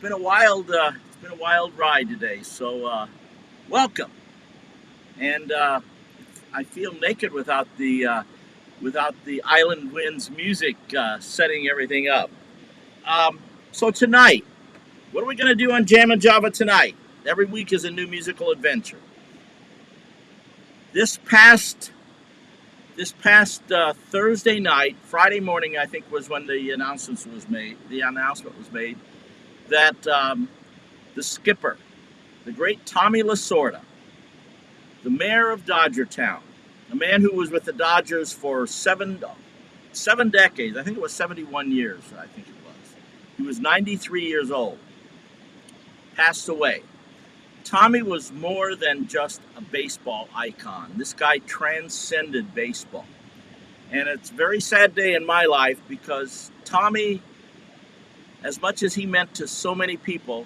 been a wild ride today. So welcome. And I feel naked without the Island Winds music setting everything up. So tonight, what are we going to do on Jam and Java tonight? Every week is a new musical adventure. This past Thursday night, Friday morning, I think was when the announcement was made. The announcement was made that the skipper, the great Tommy Lasorda, the mayor of Dodgertown, a man who was with the Dodgers for seven decades. I think it was 71 years. I think it was. He was 93 years old. Passed away. Tommy was more than just a baseball icon. This guy transcended baseball. And it's a very sad day in my life because Tommy, as much as he meant to so many people,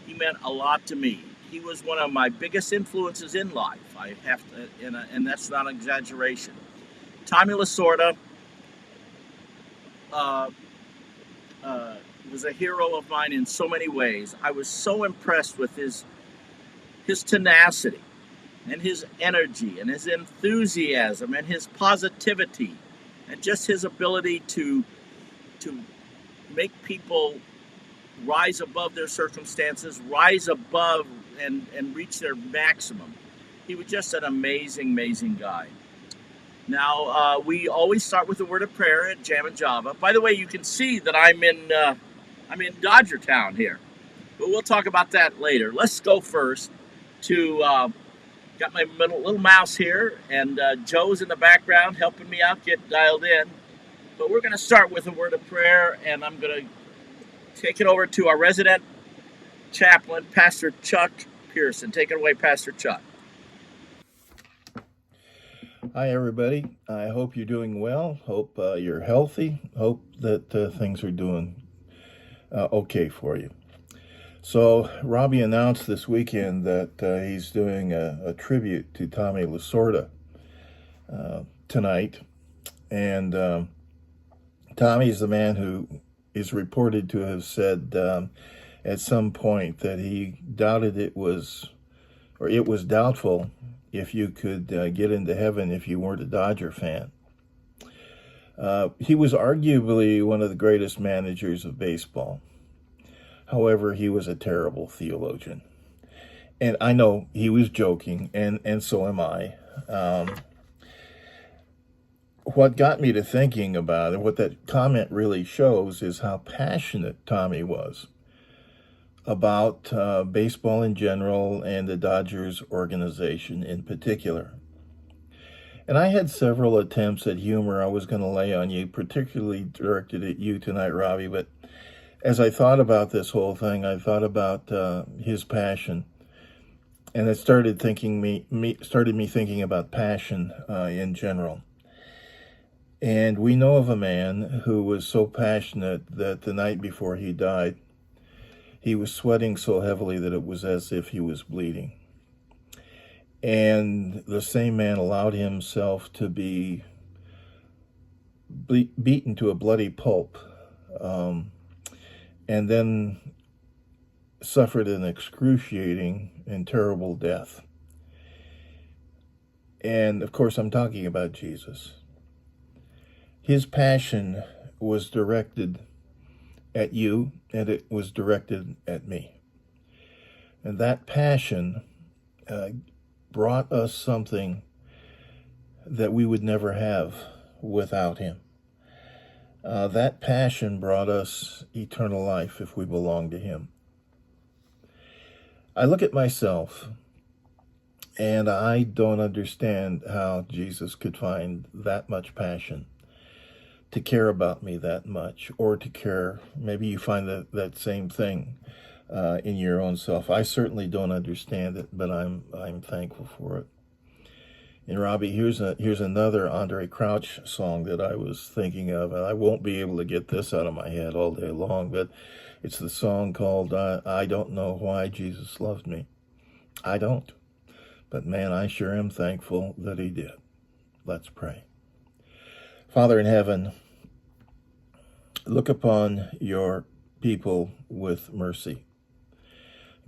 he meant a lot to me. He was one of my biggest influences in life. I have to, and that's not an exaggeration. Tommy Lasorda was a hero of mine in so many ways. I was so impressed with his tenacity and his energy and his enthusiasm and his positivity and just his ability to make people rise above their circumstances, rise above and reach their maximum. He was just an amazing guy. Now, we always start with a word of prayer at Jam and Java. By the way, you can see that I'm in Dodgertown here, but we'll talk about that later. Let's go first to got my little mouse here, and Joe's in the background helping me out get dialed in. But we're going to start with a word of prayer, and I'm going to take it over to our resident chaplain, Pastor Chuck Pearson. Take it away, Pastor Chuck. Hi, everybody. I hope you're doing well. Hope you're healthy. Hope that things are doing okay for you. So Robbie announced this weekend that he's doing a tribute to Tommy Lasorda tonight. And Tommy is the man who is reported to have said at some point that he doubted it was doubtful if you could get into heaven if you weren't a Dodger fan. He was arguably one of the greatest managers of baseball. However, he was a terrible theologian. And I know he was joking, and so am I. What got me to thinking about it, what that comment really shows, is how passionate Tommy was about baseball in general and the Dodgers organization in particular. And I had several attempts at humor I was going to lay on you, particularly directed at you tonight, Robbie, but as I thought about this whole thing, I thought about his passion, and it started me thinking about passion in general. And we know of a man who was so passionate that the night before he died, he was sweating so heavily that it was as if he was bleeding. And the same man allowed himself to be beaten to a bloody pulp, and then suffered an excruciating and terrible death. And of course, I'm talking about Jesus. His passion was directed at you, and it was directed at me. And that passion brought us something that we would never have without him. That passion brought us eternal life if we belong to him. I look at myself, and I don't understand how Jesus could find that much passion to care about me that much, or to care. Maybe you find that same thing in your own self. I certainly don't understand it, but I'm thankful for it. And Robbie, here's another Andre Crouch song that I was thinking of, and I won't be able to get this out of my head all day long, but it's the song called I Don't Know Why Jesus Loved Me. I don't. But man, I sure am thankful that he did. Let's pray. Father in heaven, look upon your people with mercy.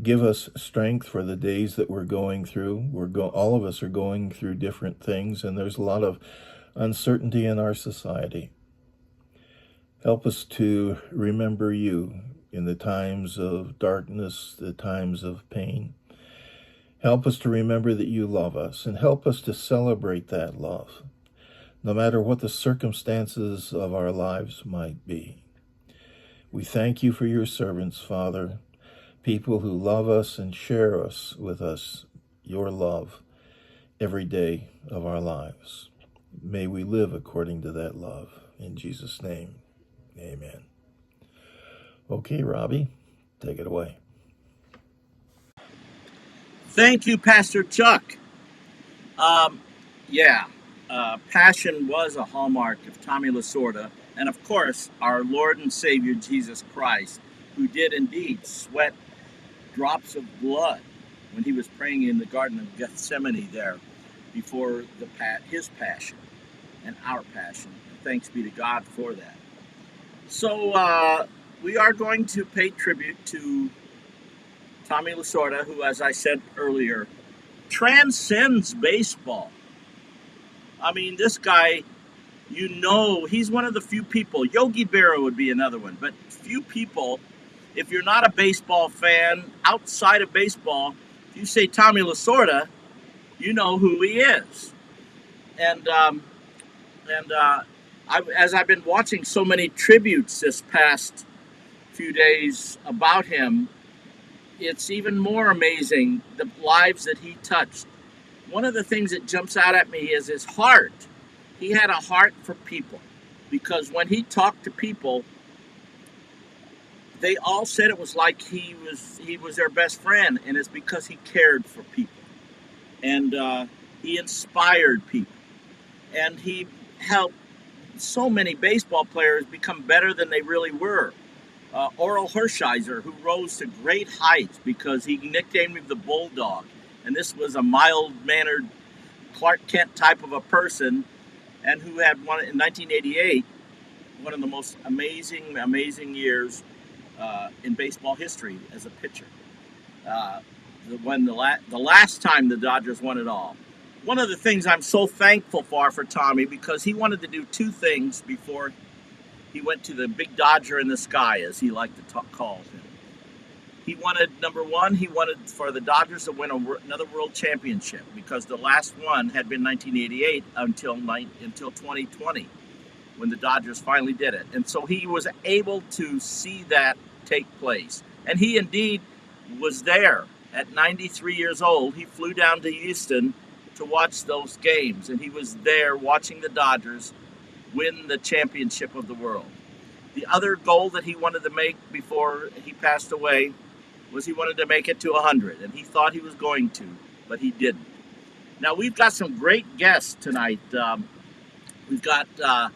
Give us strength for the days that we're going through. All of us are going through different things, and there's a lot of uncertainty in our society. Help us to remember you in the times of darkness, the times of pain. Help us to remember that you love us, and help us to celebrate that love, no matter what the circumstances of our lives might be. We thank you for your servants, Father, people who love us and share with us your love every day of our lives. May we live according to that love. In Jesus' name, amen. Okay, Robbie, take it away. Thank you, Pastor Chuck. Passion was a hallmark of Tommy Lasorda, and of course, our Lord and Savior Jesus Christ, who did indeed sweat drops of blood when he was praying in the Garden of Gethsemane there before his passion and our passion. Thanks be to God for that. So we are going to pay tribute to Tommy Lasorda, who, as I said earlier, transcends baseball. I mean, this guy, he's one of the few people. Yogi Berra would be another one, but few people, if you're not a baseball fan outside of baseball, if you say Tommy Lasorda, you know who he is. As I've been watching so many tributes this past few days about him, it's even more amazing the lives that he touched. One of the things that jumps out at me is his heart. He had a heart for people, because when he talked to people, they all said it was like he was their best friend, and it's because he cared for people, and he inspired people, and he helped so many baseball players become better than they really were. Oral Hershiser, who rose to great heights because he nicknamed him the Bulldog, and this was a mild-mannered Clark Kent type of a person, and who had won in 1988 one of the most amazing years in baseball history as a pitcher. The last time the Dodgers won it all. One of the things I'm so thankful for Tommy, because he wanted to do two things before he went to the big Dodger in the sky, as he liked to call him. He wanted, number one, he wanted for the Dodgers to win another world championship, because the last one had been 1988 until 2020, when the Dodgers finally did it. And so he was able to see that take place. And he indeed was there at 93 years old. He flew down to Houston to watch those games, and he was there watching the Dodgers win the championship of the world. The other goal that he wanted to make before he passed away was he wanted to make it to 100, and he thought he was going to, but he didn't. Now, we've got some great guests tonight. We've got a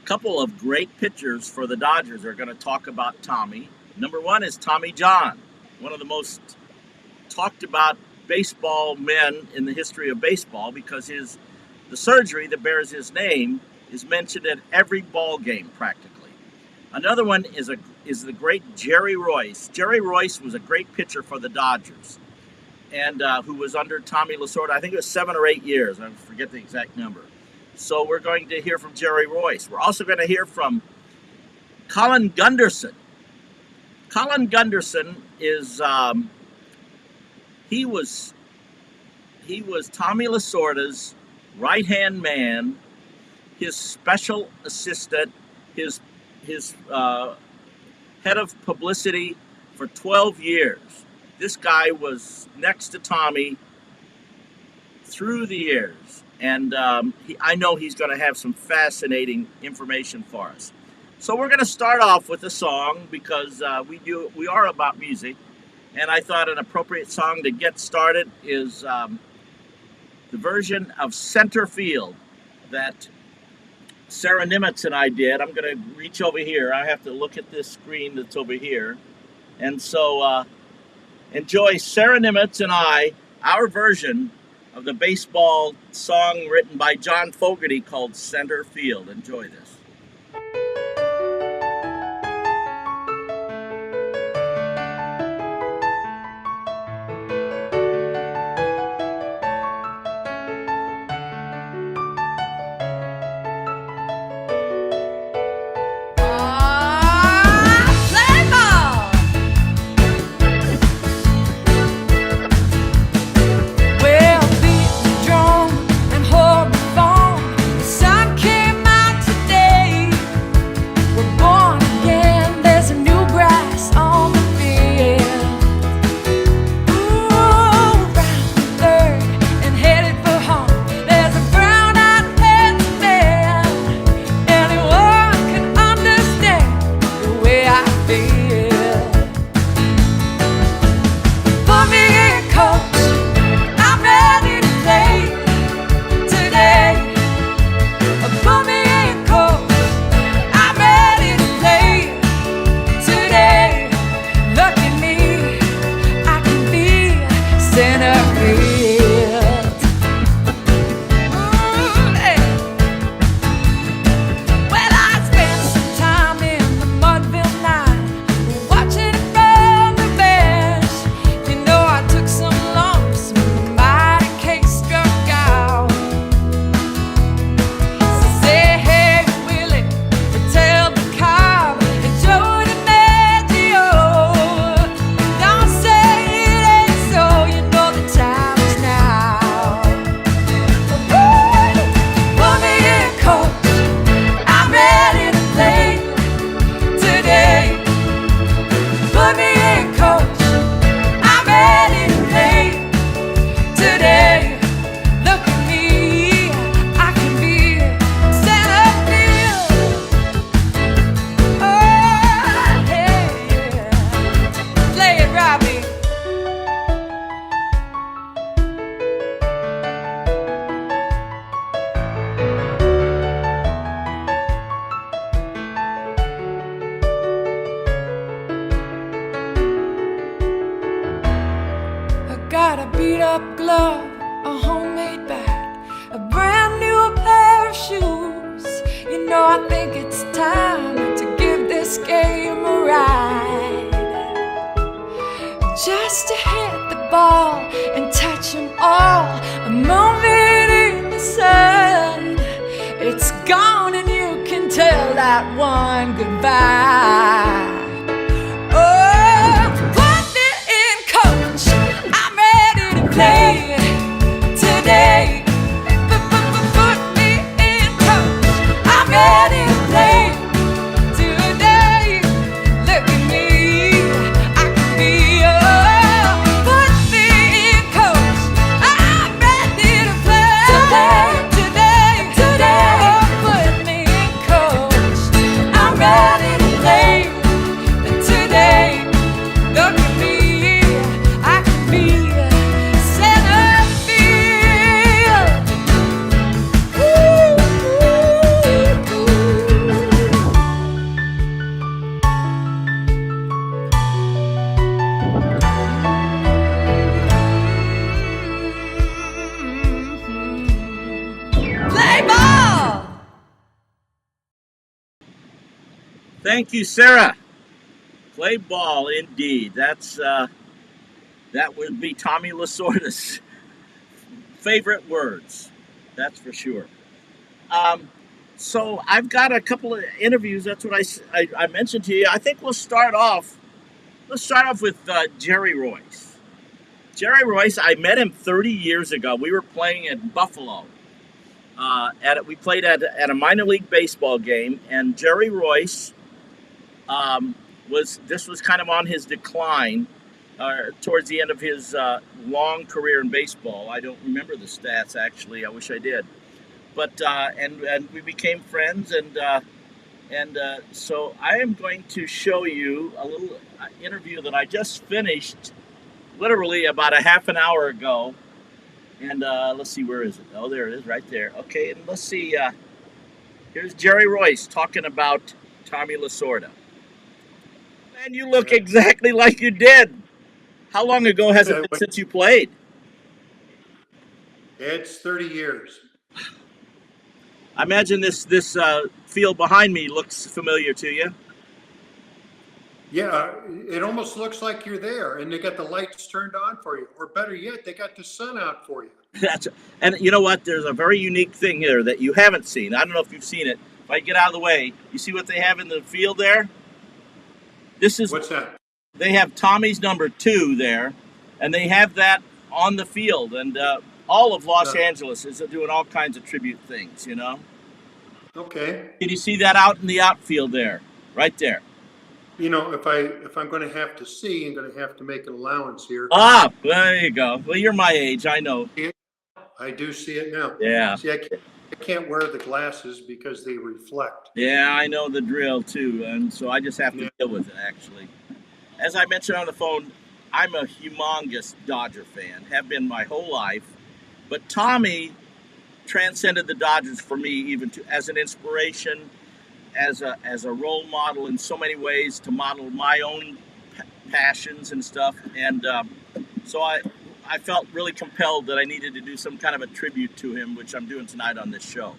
couple of great pitchers for the Dodgers are going to talk about Tommy. Number one is Tommy John, one of the most talked about baseball men in the history of baseball, because the surgery that bears his name is mentioned at every ball game practically. Another one is the great Jerry Royce. Jerry Royce was a great pitcher for the Dodgers, and who was under Tommy Lasorda. I think it was 7 or 8 years. I forget the exact number. So we're going to hear from Jerry Royce. We're also going to hear from Colin Gunderson. Colin Gunderson is he was Tommy Lasorda's right-hand man, his special assistant, his head of publicity for 12 years. This guy was next to Tommy through the years, and I know he's going to have some fascinating information for us. So we're going to start off with a song, because we are about music, and I thought an appropriate song to get started is the version of Center Field that Sarah Nimitz and I did. I'm going to reach over here. I have to look at this screen that's over here. And so enjoy Sarah Nimitz and I, our version of the baseball song written by John Fogerty called Center Field. Enjoy this. a beat-up glove, a homemade bat, a brand new pair of shoes. You know, I think it's time to give this game a ride. Just to hit the ball and touch them all, a moment in the sun. It's gone and you can tell that one goodbye. Oh, put me in, coach, I'm ready to play today. Put me in, coach, I'm ready to play today. Look at me, I can be yours. Put me in, coach, I'm ready to play today. Put me in, coach, I'm ready to play today. Look at me, I can be center field. Play ball! Thank you, Sarah. Play ball, indeed. That would be Tommy Lasorda's favorite words. That's for sure. So I've got a couple of interviews. That's what I mentioned to you. I think we'll start off. Let's start off with Jerry Royce. Jerry Royce, I met him 30 years ago. We were playing at Buffalo. We played at a minor league baseball game, and Jerry Royce this was kind of on his decline towards the end of his long career in baseball. I don't remember the stats, actually. I wish I did. But and we became friends, and so I am going to show you a little interview that I just finished, literally about a half an hour ago. And let's see, where is it? Oh, there it is, right there. Okay, and let's see. Here's Jerry Royce talking about Tommy Lasorda. Man, you look exactly like you did. How long ago has it been since you played? It's 30 years. I imagine this field behind me looks familiar to you. Yeah, it almost looks like you're there, and they got the lights turned on for you. Or better yet, they got the sun out for you. And you know what? There's a very unique thing here that you haven't seen. I don't know if you've seen it. If I get out of the way, you see what they have in the field there? What's that? They have Tommy's number 2 there, and they have that on the field. And all of Los Angeles is doing all kinds of tribute things, you know? Okay. Can you see that out in the outfield there? Right there. You know, if I'm going to have to see, I'm going to have to make an allowance here. Ah, there you go. Well, you're my age, I know. I do see it now. Yeah. See, I can't wear the glasses because they reflect. Yeah, I know the drill too, and so I just have to deal with it, actually. As I mentioned on the phone, I'm a humongous Dodger fan, have been my whole life, but Tommy transcended the Dodgers for me, even as an inspiration, as a role model in so many ways, to model my own passions and stuff. And so I felt really compelled that I needed to do some kind of a tribute to him, which I'm doing tonight on this show.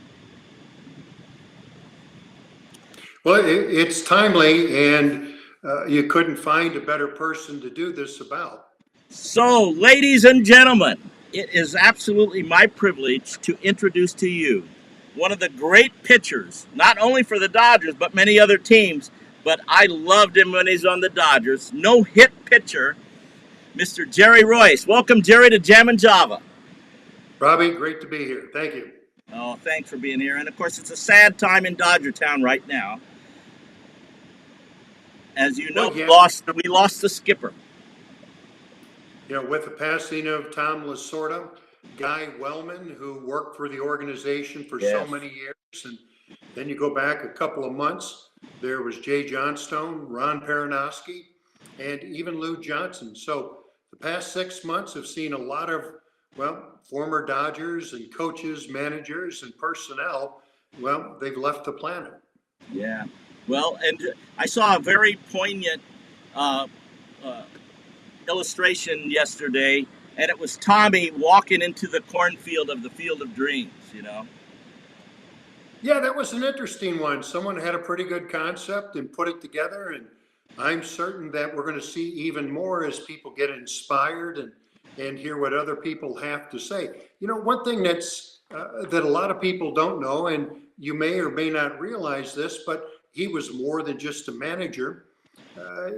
Well, it's timely, and you couldn't find a better person to do this about. So, ladies and gentlemen, it is absolutely my privilege to introduce to you one of the great pitchers, not only for the Dodgers, but many other teams. But I loved him when he's on the Dodgers. No-hit pitcher, Mr. Jerry Royce. Welcome, Jerry, to Jammin' Java. Robbie, great to be here. Thank you. Oh, thanks for being here. And, of course, it's a sad time in Dodger Town right now. As you know, we lost the skipper. You know, with the passing of Tom Lasorda, Guy Wellman, who worked for the organization for so many years, and then you go back a couple of months, there was Jay Johnstone, Ron Peronowski, and even Lou Johnson. So the past 6 months have seen a lot of, well, former Dodgers and coaches, managers, and personnel. Well, they've left the planet. Yeah. Well, and I saw a very poignant illustration yesterday and it was Tommy walking into the cornfield of the Field of Dreams, you know? Yeah, that was an interesting one. Someone had a pretty good concept and put it together, and I'm certain that we're going to see even more as people get inspired and hear what other people have to say. You know, one thing that a lot of people don't know, and you may or may not realize this, but he was more than just a manager.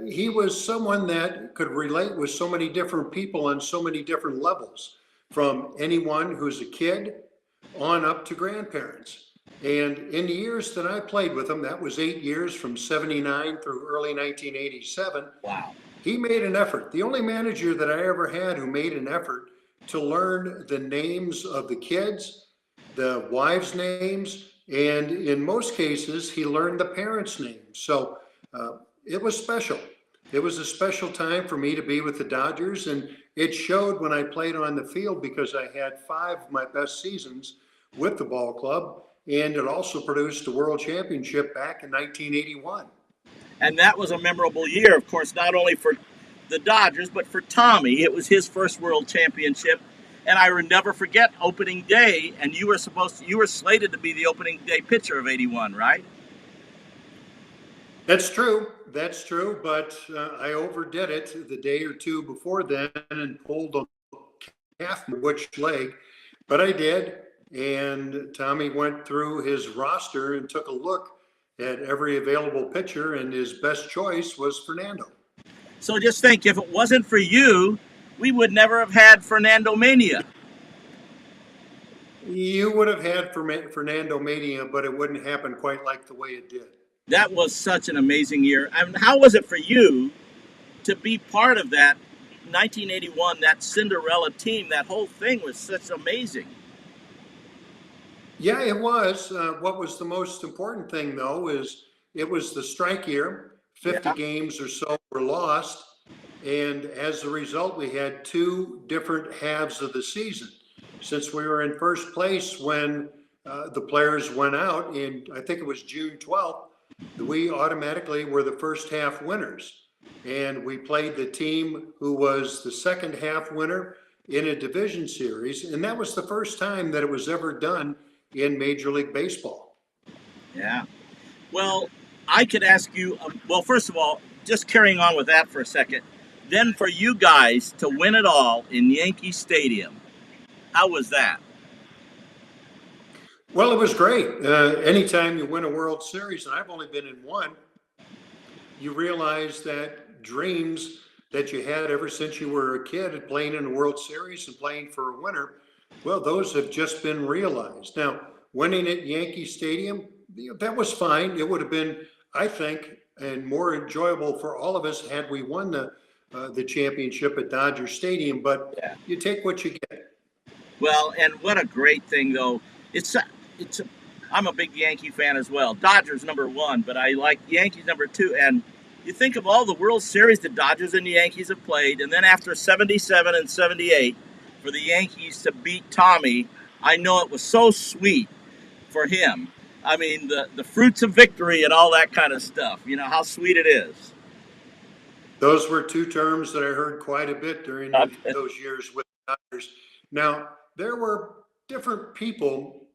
He was someone that could relate with so many different people on so many different levels, from anyone who's a kid on up to grandparents. And in the years that I played with him, that was 8 years from 79 through early 1987. Wow. He made an effort. The only manager that I ever had who made an effort to learn the names of the kids, the wives' names, and in most cases, he learned the parents' names. So it was special. It was a special time for me to be with the Dodgers, and it showed when I played on the field because I had 5 of my best seasons with the ball club, and it also produced a world championship back in 1981. And that was a memorable year, of course, not only for the Dodgers, but for Tommy. It was his first world championship. And I will never forget opening day, and you were slated to be the opening day pitcher of 81, right? That's true. That's true. But I overdid it the day or two before then and pulled a calf in which leg. But I did. And Tommy went through his roster and took a look at every available pitcher, and his best choice was Fernando. So just think, if it wasn't for you, we would never have had Fernando Mania. You would have had Fernando Mania, but it wouldn't happen quite like the way it did. That was such an amazing year. I mean, how was it for you to be part of that 1981, that Cinderella team? That whole thing was such amazing. Yeah, it was. What was the most important thing, though, is it was the strike year. 50 games or so were lost. And as a result, we had 2 different halves of the season. Since we were in first place when the players went out, in I think it was June 12th, we automatically were the first half winners. And we played the team who was the second half winner in a division series. And that was the first time that it was ever done in Major League Baseball. Yeah. Well, I could ask you, well, first of all, just carrying on with that for a second, then for you guys to win it all in Yankee Stadium, how was that? Well, it was great. Anytime you win a World Series, and I've only been in one, you realize that dreams that you had ever since you were a kid playing in a World Series and playing for a winner, well, those have just been realized. Now, winning at Yankee Stadium, that was fine. It would have been, I think, and more enjoyable for all of us had we won the championship at Dodger Stadium. But you take what you get. Well, and what a great thing, though. I'm a big Yankee fan as well. Dodgers #1, but I like Yankees #2. And you think of all the World Series the Dodgers and the Yankees have played, and then after 77 and 78, for the Yankees to beat Tommy, I know it was so sweet for him. I mean, the fruits of victory and all that kind of stuff. You know, how sweet it is. Those were 2 terms that I heard quite a bit during those years with the Dodgers. Now, there were different people,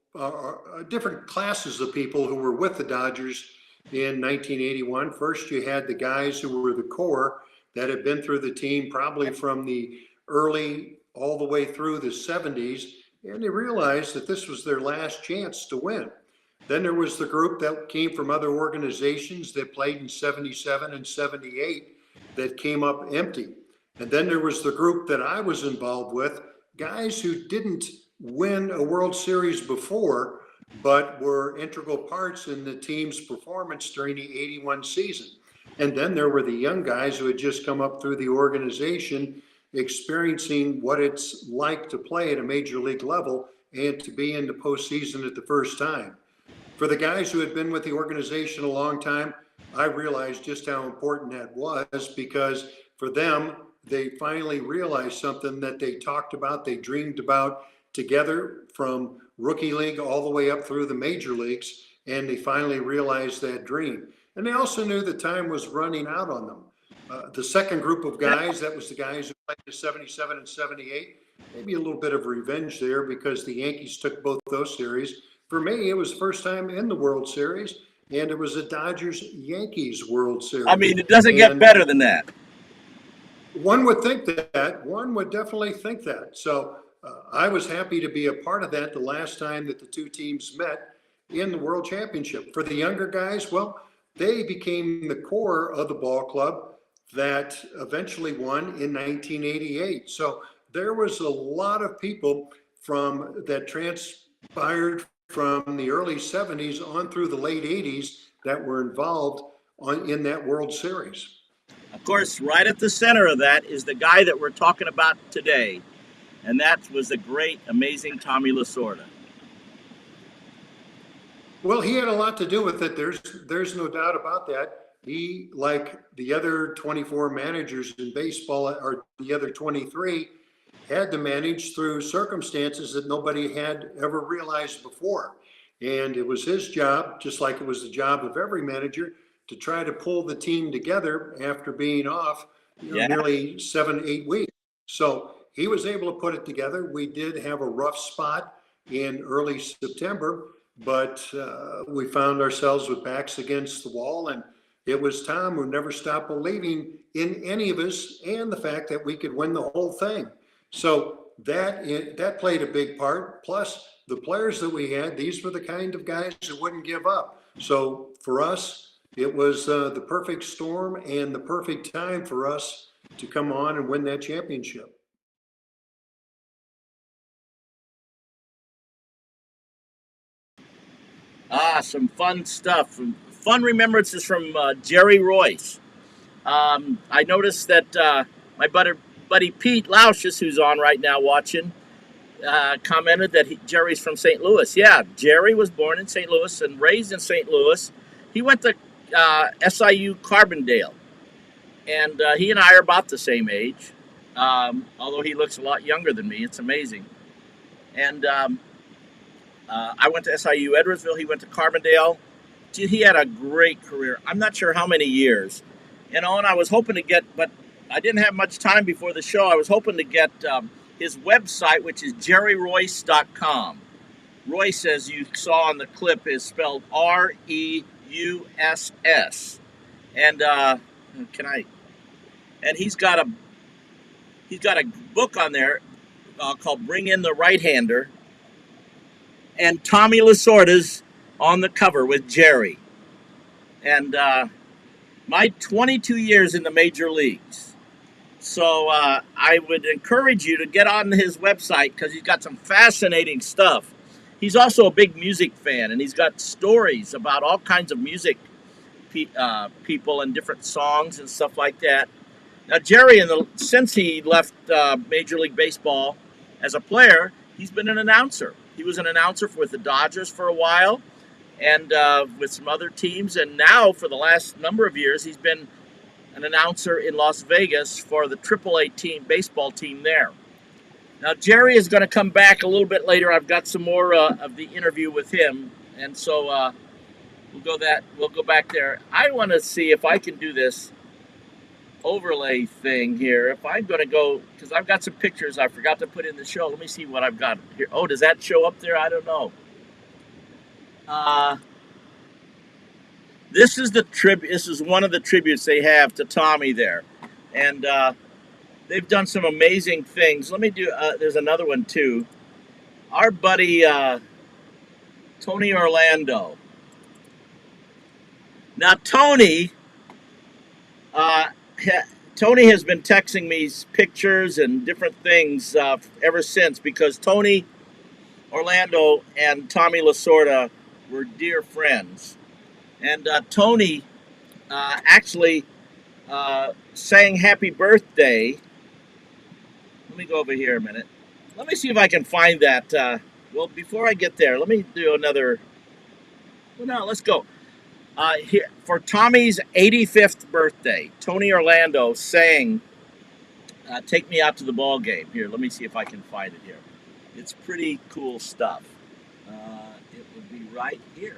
different classes of people who were with the Dodgers in 1981. First, you had the guys who were the core that had been through the team probably from the early all the way through the 70s, and they realized that this was their last chance to win. Then there was the group that came from other organizations that played in 77 and 78 that came up empty. And then there was the group that I was involved with, guys who didn't win a World Series before, but were integral parts in the team's performance during the 81 season. And then there were the young guys who had just come up through the organization, experiencing what it's like to play at a major league level and to be in the postseason at the first time. For the guys who had been with the organization a long time, I realized just how important that was, because for them, they finally realized something that they talked about, they dreamed about together from rookie league all the way up through the major leagues, and they finally realized that dream. And they also knew the time was running out on them. The second group of guys, that was the guys who to 77 and 78. Maybe a little bit of revenge there because the Yankees took both those series. For me, it was the first time in the World Series, and it was a Dodgers-Yankees World Series. I mean, it doesn't get better than that. One would think that. One would definitely think that. So I was happy to be a part of that the last time that the two teams met in the World Championship. For the younger guys, well, they became the core of the ball club that eventually won in 1988. So there was a lot of people that transpired from the early 70s on through the late 80s that were involved in that World Series. Of course, right at the center of that is the guy that we're talking about today, and that was the great, amazing Tommy Lasorda. Well, he had a lot to do with it. There's no doubt about that. He, like the other 24 managers in baseball, or the other 23, had to manage through circumstances that nobody had ever realized before. And it was his job, just like it was the job of every manager, to try to pull the team together after being off nearly 7-8 weeks. So he was able to put it together. We did have a rough spot in early September, but we found ourselves with backs against the wall, and it was Tom who never stopped believing in any of us and the fact that we could win the whole thing. So that played a big part. Plus, the players that we had, these were the kind of guys that wouldn't give up. So for us, it was the perfect storm and the perfect time for us to come on and win that championship. Some fun stuff. Fun remembrances from Jerry Royce. I noticed that my buddy Pete Lauschus, who's on right now watching, commented that Jerry's from St. Louis. Yeah, Jerry was born in St. Louis and raised in St. Louis. He went to SIU Carbondale, and he and I are about the same age, although he looks a lot younger than me. It's amazing. And I went to SIU Edwardsville. He went to Carbondale. He had a great career. I'm not sure how many years. And I was hoping to get, but I didn't have much time before the show. I was hoping to get his website, which is jerryroyce.com. Royce, as you saw on the clip, is spelled Reuss. And and he's got a book on there called Bring in the Right-Hander. And Tommy Lasorda's on the cover with Jerry. And my 22 years in the major leagues. So I would encourage you to get on his website because he's got some fascinating stuff. He's also a big music fan, and he's got stories about all kinds of music people and different songs and stuff like that. Now, Jerry, since he left Major League Baseball as a player, he's been an announcer. He was an announcer with the Dodgers for a while and with some other teams. And now, for the last number of years, he's been an announcer in Las Vegas for the AAA baseball team there. Now, Jerry is going to come back a little bit later. I've got some more of the interview with him. And so we'll go back there. I want to see if I can do this overlay thing here. If I'm going to go, because I've got some pictures I forgot to put in the show. Let me see what I've got here. Oh, does that show up there? I don't know. This is the tribute. This is one of the tributes they have to Tommy there, and they've done some amazing things. Let me do. There's another one too. Our buddy Tony Orlando. Now Tony has been texting me pictures and different things ever since, because Tony Orlando and Tommy Lasorda were dear friends. And Tony actually sang happy birthday. Let me go over here a minute. Let me see if I can find that. Well, before I get there, let me do another. Well, no, let's go. Here, for Tommy's 85th birthday, Tony Orlando sang Take Me Out to the Ball Game. Here, let me see if I can find it here. It's pretty cool stuff. It would be right here.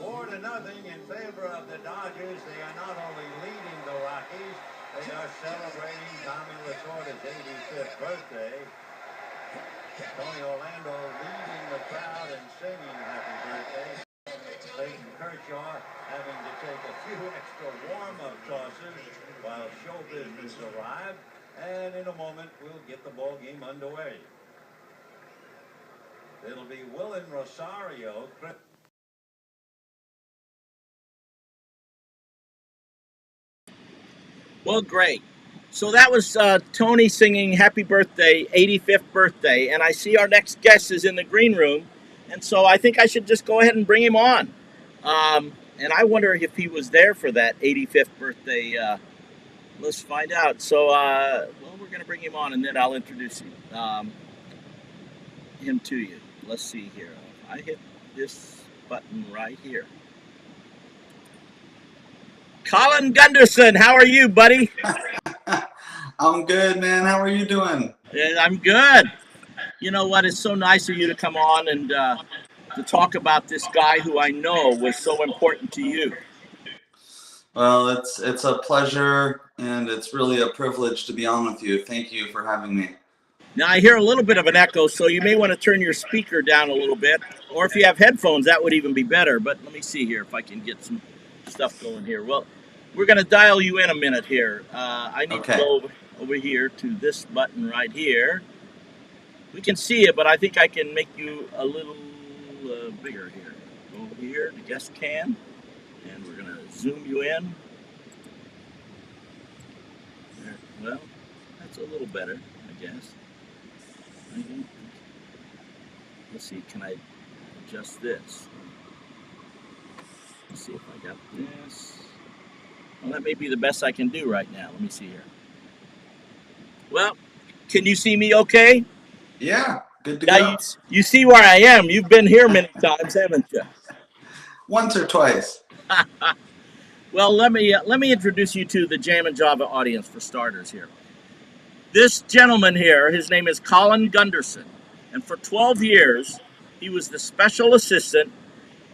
4-0 in favor of the Dodgers. They are not only leading the Rockies, they are celebrating Tommy Lasorda's 85th birthday. Tony Orlando leading the crowd and singing happy birthday. Clayton Kershaw having to take a few extra warm-up tosses while show business arrive. And in a moment, we'll get the ball game underway. It'll be Willen Rosario. Well, great. So that was Tony singing happy birthday, 85th birthday. And I see our next guest is in the green room. And so I think I should just go ahead and bring him on. And I wonder if he was there for that 85th birthday. Let's find out. So, well, we're going to bring him on, and then I'll introduce him to you. Let's see here. I hit this button right here. Colin Gunderson, how are you, buddy? I'm good, man. How are you doing? I'm good. You know what? It's so nice of you to come on and to talk about this guy who I know was so important to you. Well, it's a pleasure, and it's really a privilege to be on with you. Thank you for having me. Now, I hear a little bit of an echo, so you may want to turn your speaker down a little bit. Or if you have headphones, that would even be better. But let me see here if I can get some stuff going here. Well, we're going to dial you in a minute here. I need to go over here to this button right here. We can see it, but I think I can make you a little bigger here. Go here, the guest can, and we're going to zoom you in. There. Well, that's a little better, I guess. Let's see, can I adjust this? Let's see if I got this. Well, that may be the best I can do right now. Let me see here. Well, can you see me okay? Yeah, good to go. You see where I am. You've been here many times, haven't you? Once or twice. Well, let me introduce you to the Jam and Java audience for starters here. This gentleman here, his name is Colin Gunderson, and for 12 years, he was the special assistant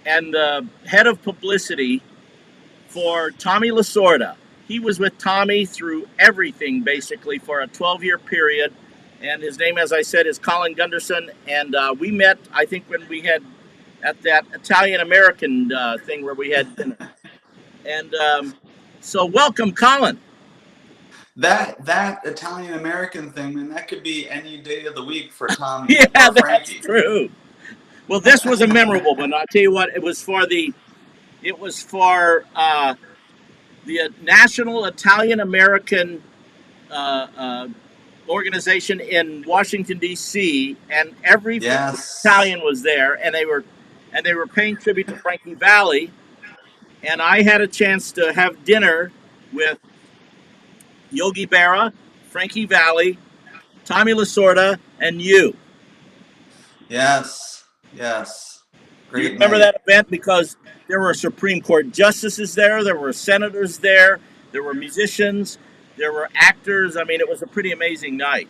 and the head of publicity for Tommy Lasorda. He was with Tommy through everything, basically, for a 12-year period, and his name, as I said, is Colin Gunderson, and we met, I think, when we had at that Italian-American thing where we had dinner. And so welcome, Colin. That Italian-American thing, man, that could be any day of the week for Tommy yeah, or Frankie. That's true. Well, this was a memorable one. I'll tell you what, it was for the National Italian-American organization in Washington, D.C., and every Italian was there, and they were paying tribute to Frankie Valli, and I had a chance to have dinner with Yogi Berra, Frankie Valli, Tommy Lasorda, and you. Yes. Great. Do you remember that event? Because there were Supreme Court justices there were senators there were musicians, there were actors. I mean, it was a pretty amazing night.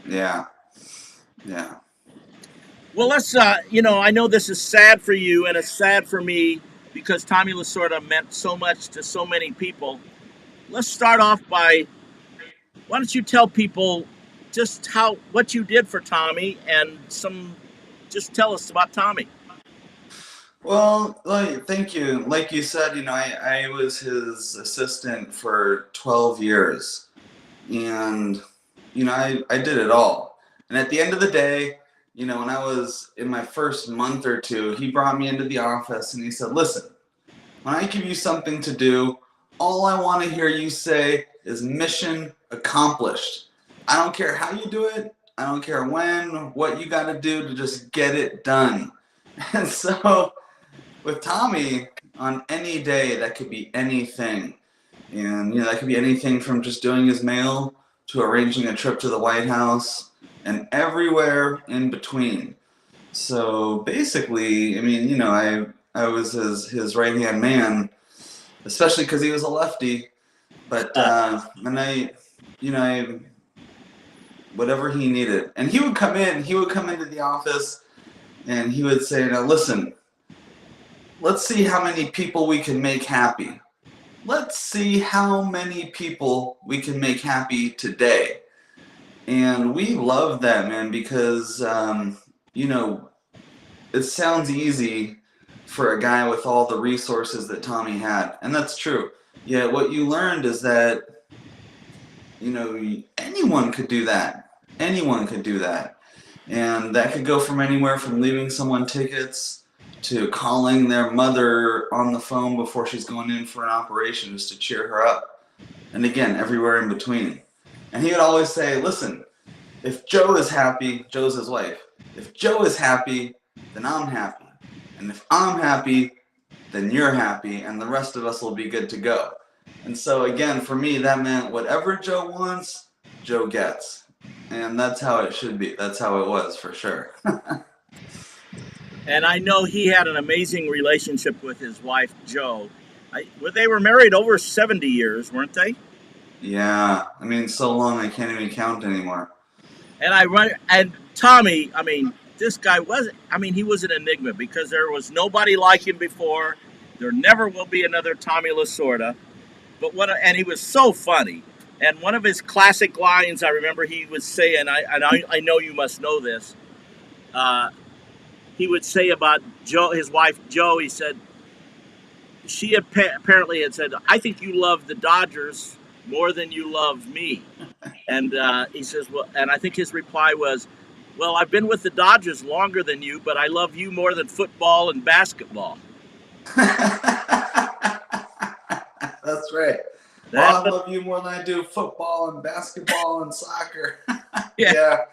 Yeah. Well, let's, I know this is sad for you and it's sad for me because Tommy Lasorda meant so much to so many people. Let's start off by, why don't you tell people just what you did for Tommy and just tell us about Tommy. Well, thank you. Like you said, I was his assistant for 12 years, and I did it all. And at the end of the day, when I was in my first month or two, he brought me into the office and he said, listen, when I give you something to do, all I want to hear you say is mission accomplished. I don't care how you do it. I don't care what you got to do to just get it done. And so with Tommy, on any day, that could be anything. And, that could be anything from just doing his mail to arranging a trip to the White House and everywhere in between. So basically, I was his right-hand man, especially because he was a lefty. But whatever he needed. And he would come into the office and he would say, now listen, let's see how many people we can make happy. Let's see how many people we can make happy today. And we love that, man, because, you know, it sounds easy for a guy with all the resources that Tommy had. And that's true. Yet what you learned is that, you know, anyone could do that. Anyone could do that. And that could go from anywhere from leaving someone tickets to calling their mother on the phone before she's going in for an operation just to cheer her up. And again, everywhere in between. And he would always say, listen, if Joe is happy, Joe's his wife. If Joe is happy, then I'm happy. And if I'm happy, then you're happy, and the rest of us will be good to go. And so again, for me, that meant whatever Joe wants, Joe gets. And that's how it should be. That's how it was, for sure. And I know he had an amazing relationship with his wife, Jo. They were married over 70 years, weren't they? Yeah. I mean, so long I can't even count anymore. And Tommy, I mean, this guy he was an enigma because there was nobody like him before. There never will be another Tommy Lasorda. And he was so funny. And one of his classic lines I remember he would say, and I know you must know this, he would say about Joe, his wife Jo, he said, she apparently had said, I think you love the Dodgers more than you love me. And he says, well, and I think his reply was, well, I've been with the Dodgers longer than you, but I love you more than football and basketball. That's right. Well, I love you more than I do football and basketball and soccer. Yeah.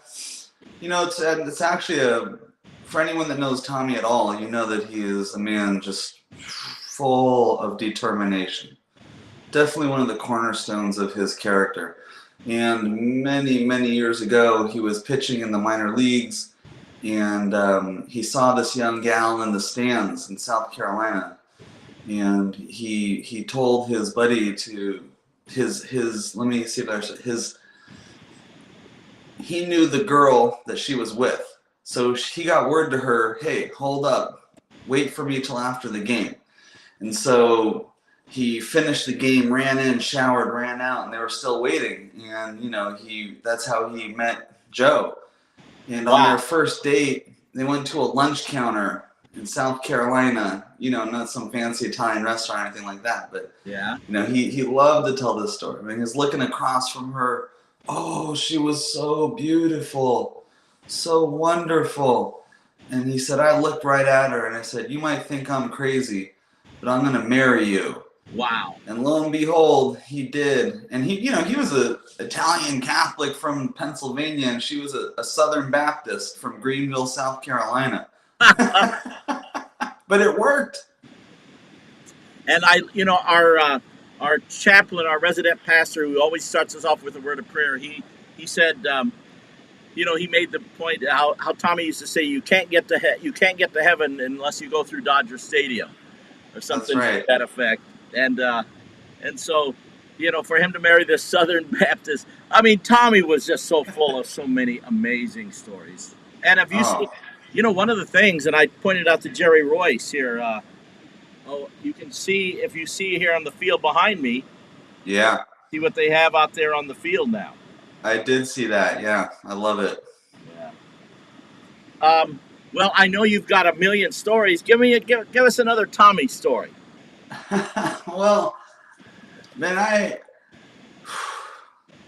You know, it's actually for anyone that knows Tommy at all, you know that he is a man just full of determination. Definitely one of the cornerstones of his character. And many, many years ago, he was pitching in the minor leagues, and he saw this young gal in the stands in South Carolina. And he told his buddy to he knew the girl that she was with. So he got word to her, hey, hold up, wait for me till after the game. And so he finished the game, ran in, showered, ran out, and they were still waiting. And, you know, that's how he met Joe. And on their first date, they went to a lunch counter in South Carolina, you know, not some fancy Italian restaurant or anything like that, but, you know, he loved to tell this story. I mean, he was looking across from her. Oh, she was so beautiful, so wonderful. And he said, I looked right at her and I said, you might think I'm crazy, but I'm going to marry you. Wow. And lo and behold, he did. And he was an Italian Catholic from Pennsylvania, and she was a Southern Baptist from Greenville, South Carolina. But it worked. And our chaplain, our resident pastor, who always starts us off with a word of prayer, he said, he made the point how Tommy used to say, you can't get to heaven unless you go through Dodger Stadium, or something to that effect. And so, for him to marry this Southern Baptist, I mean, Tommy was just so full of so many amazing stories. And have you seen, one of the things, and I pointed out to Jerry Royce here, you can see, if you see here on the field behind me, see what they have out there on the field now. I did see that. Yeah, I love it. Yeah. Well, I know you've got a million stories. Give us another Tommy story. Well, man,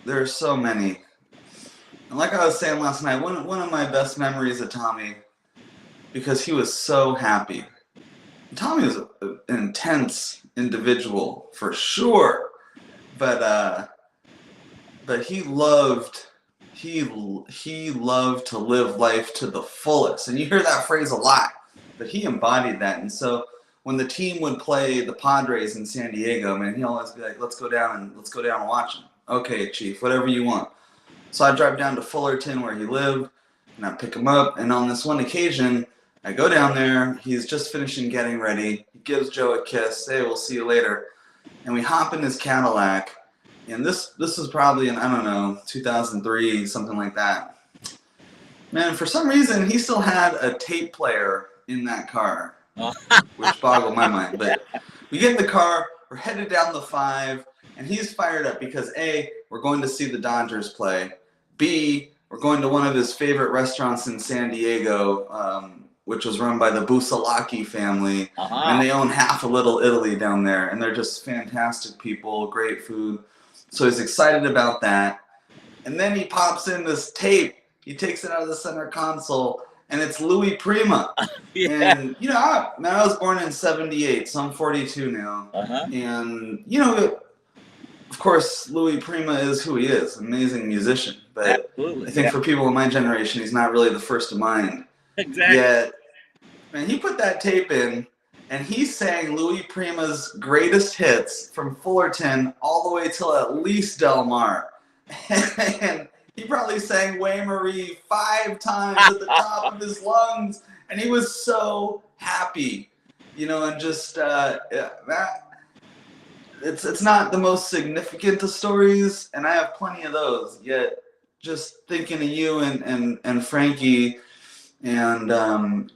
there's so many. And like I was saying last night, one of my best memories of Tommy, because he was so happy. Tommy was an intense individual for sure, but he loved to live life to the fullest. And you hear that phrase a lot, but he embodied that. And so when the team would play the Padres in San Diego, man, he'd always be like, let's go down and watch them. Okay, Chief, whatever you want. So I'd drive down to Fullerton where he lived, and I'd pick him up. And on this one occasion, I go down there. He's just finishing getting ready. He gives Joe a kiss. Hey, we'll see you later. And we hop in his Cadillac. And this was probably in, 2003, something like that. Man, for some reason, he still had a tape player in that car. which boggled my mind. But we get in the car, we're headed down the 5, and he's fired up because A, we're going to see the Dodgers play. B, we're going to one of his favorite restaurants in San Diego, which was run by the Busalaki family. And they own half of Little Italy down there. And they're just fantastic people, great food. So he's excited about that. And then he pops in this tape. He takes it out of the center console, and it's Louis Prima. And, you know, I was born in 78, so I'm 42 now. And, you know, of course, Louis Prima is who he is, amazing musician. But I think for people in my generation, he's not really the first of mind. Exactly. Yet, man, he put that tape in, and he sang Louis Prima's greatest hits from Fullerton all the way till at least Del Mar. And he probably sang Way Marie 5 times at the top of his lungs, and he was so happy, you know, and just it's not the most significant of stories, and I have plenty of those. Yet, just thinking of you and Frankie, and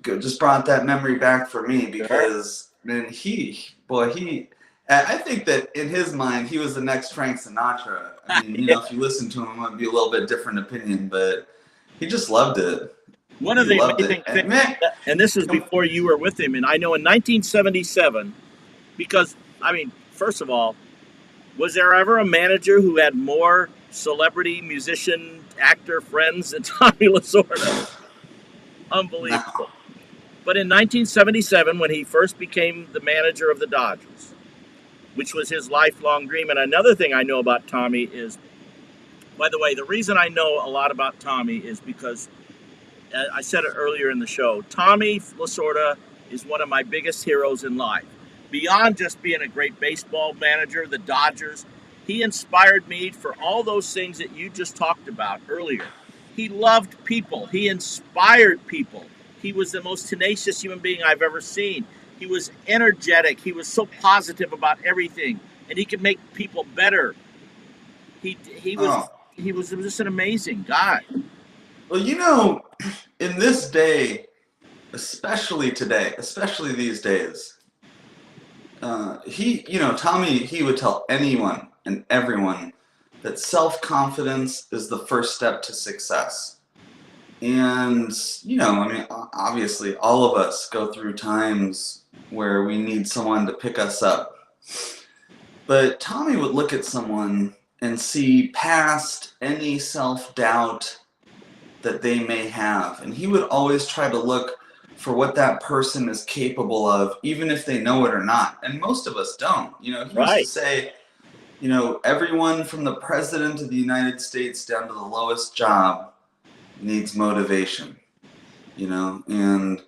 just brought that memory back for me because man, I think that in his mind, he was the next Frank Sinatra. I mean, you know, if you listen to him, it might be a little bit different opinion, but he just loved it. One of the amazing things, and this is before you were with him, and I know in 1977, because, I mean, first of all, was there ever a manager who had more celebrity, musician, actor friends than Tommy Lasorda? Unbelievable. No. But in 1977, when he first became the manager of the Dodgers, which was his lifelong dream. And another thing I know about Tommy is, by the way, the reason I know a lot about Tommy is because, I said it earlier in the show, Tommy Lasorda is one of my biggest heroes in life. Beyond just being a great baseball manager, the Dodgers, he inspired me for all those things that you just talked about earlier. He loved people. He inspired people. He was the most tenacious human being I've ever seen. He was energetic. He was so positive about everything, and he could make people better. He was just an amazing guy. Well, you know, in this day, especially today, especially these days, Tommy, he would tell anyone and everyone that self-confidence is the first step to success. And, you know, I mean, obviously all of us go through times where we need someone to pick us up. But Tommy would look at someone and see past any self-doubt that they may have. And he would always try to look for what that person is capable of, even if they know it or not. And most of us don't. You know, he used to say, you know, everyone from the president of the United States down to the lowest job needs motivation, you know, and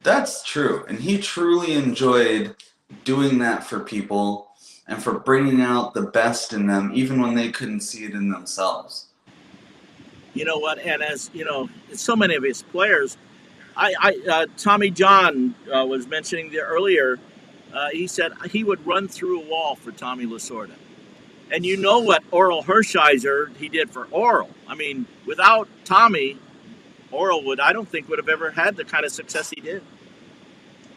that's true. And he truly enjoyed doing that for people and for bringing out the best in them, even when they couldn't see it in themselves. You know what? And as you know, so many of his players, Tommy John was mentioning there earlier. He said he would run through a wall for Tommy Lasorda. And you know what Orel Hershiser he did for Orel. I mean, without Tommy, Orel I don't think would have ever had the kind of success he did.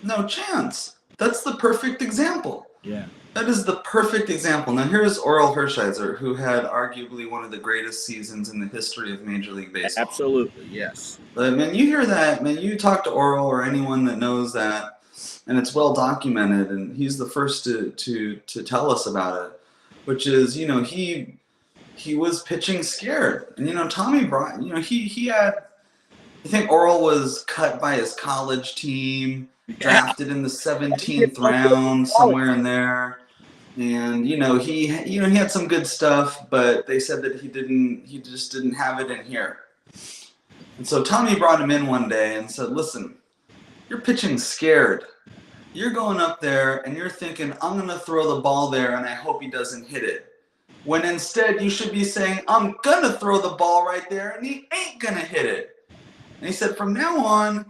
No chance. That's the perfect example. Yeah. That is the perfect example. Now here's Orel Hershiser, who had arguably one of the greatest seasons in the history of Major League Baseball. Absolutely, yes. But man, you hear that, man, you talk to Orel or anyone that knows that, and it's well documented, and he's the first to tell us about it. Which is, you know, he was pitching scared. And, you know, Tommy brought, you know, he had, I think Orel was cut by his college team, drafted in the 17th round, somewhere in there. And, you know, he had some good stuff, but they said that he just didn't have it in here. And so Tommy brought him in one day and said, listen, you're pitching scared. You're going up there and you're thinking, I'm going to throw the ball there and I hope he doesn't hit it. When instead you should be saying, I'm going to throw the ball right there and he ain't going to hit it. And he said, from now on,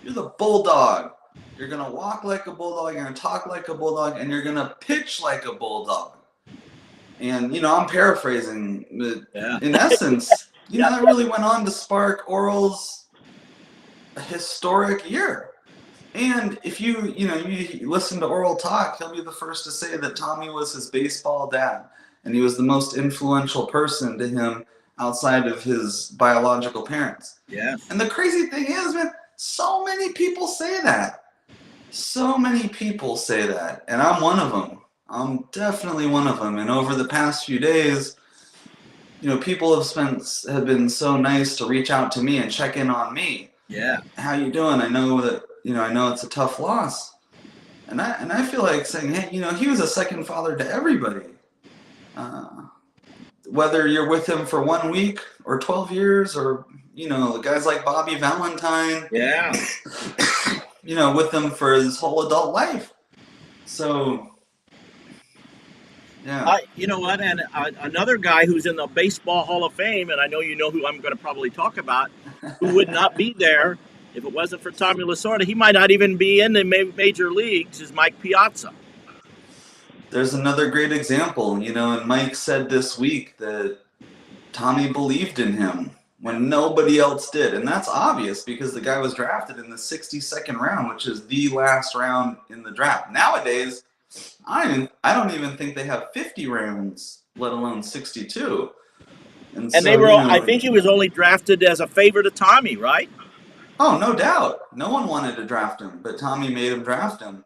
you're the bulldog. You're going to walk like a bulldog, you're going to talk like a bulldog, and you're going to pitch like a bulldog. And, you know, I'm paraphrasing, but in essence, you know, that really went on to spark Orel's historic year. And if you listen to Oral Talk, he'll be the first to say that Tommy was his baseball dad, and he was the most influential person to him outside of his biological parents. Yeah. And the crazy thing is, man, so many people say that. So many people say that, and I'm one of them. I'm definitely one of them. And over the past few days, people have been so nice to reach out to me and check in on me. Yeah. How you doing? I know that, I know it's a tough loss. And I feel like saying, hey, he was a second father to everybody. Whether you're with him for 1 week or 12 years or, guys like Bobby Valentine. Yeah. With him for his whole adult life. So, yeah. You know what? And another guy who's in the Baseball Hall of Fame, and I know you know who I'm going to probably talk about, who would not be there if it wasn't for Tommy Lasorda. He might not even be in the major leagues, is Mike Piazza. There's another great example, and Mike said this week that Tommy believed in him when nobody else did. And that's obvious because the guy was drafted in the 62nd round, which is the last round in the draft. Nowadays, I don't even think they have 50 rounds, let alone 62. And so, they were, I think he was only drafted as a favor to Tommy, right? Oh, no doubt. No one wanted to draft him, but Tommy made him draft him.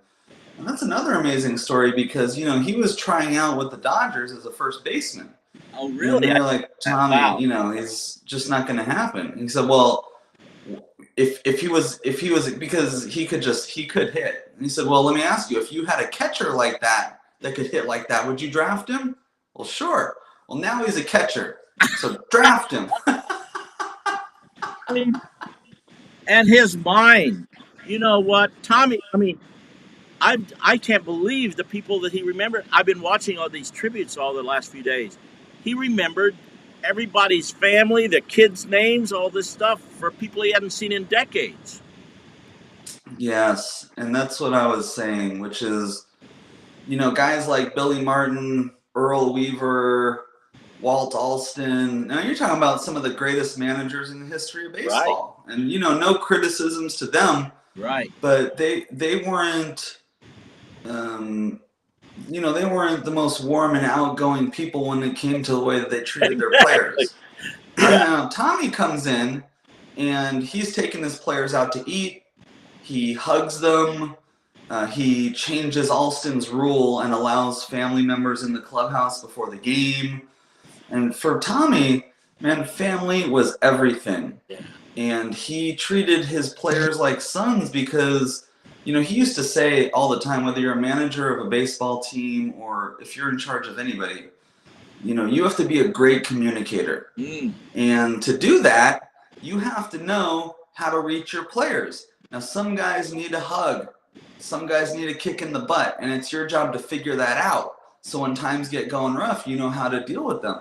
And that's another amazing story because, he was trying out with the Dodgers as a first baseman. Oh, really? And they're like, Tommy, wow. He's just not going to happen. And he said, well, if he was, because he could hit. And he said, well, let me ask you, if you had a catcher like that could hit like that, would you draft him? Well, sure. Well, now he's a catcher, so draft him. And his mind, you know what, Tommy, I can't believe the people that he remembered. I've been watching all these tributes all the last few days. He remembered everybody's family, the kids' names, all this stuff for people he hadn't seen in decades. Yes, and that's what I was saying, which is, guys like Billy Martin, Earl Weaver, Walt Alston. Now you're talking about some of the greatest managers in the history of baseball. Right. And, no criticisms to them. Right. But they weren't, they weren't the most warm and outgoing people when it came to the way that they treated their players. Now, Tommy comes in, and he's taking his players out to eat. He hugs them. He changes Alston's rule and allows family members in the clubhouse before the game. And for Tommy, man, family was everything. Yeah. And he treated his players like sons because, he used to say all the time, whether you're a manager of a baseball team or if you're in charge of anybody, you have to be a great communicator. And to do that, you have to know how to reach your players. Now, some guys need a hug. Some guys need a kick in the butt, and it's your job to figure that out. So when times get going rough, you know how to deal with them.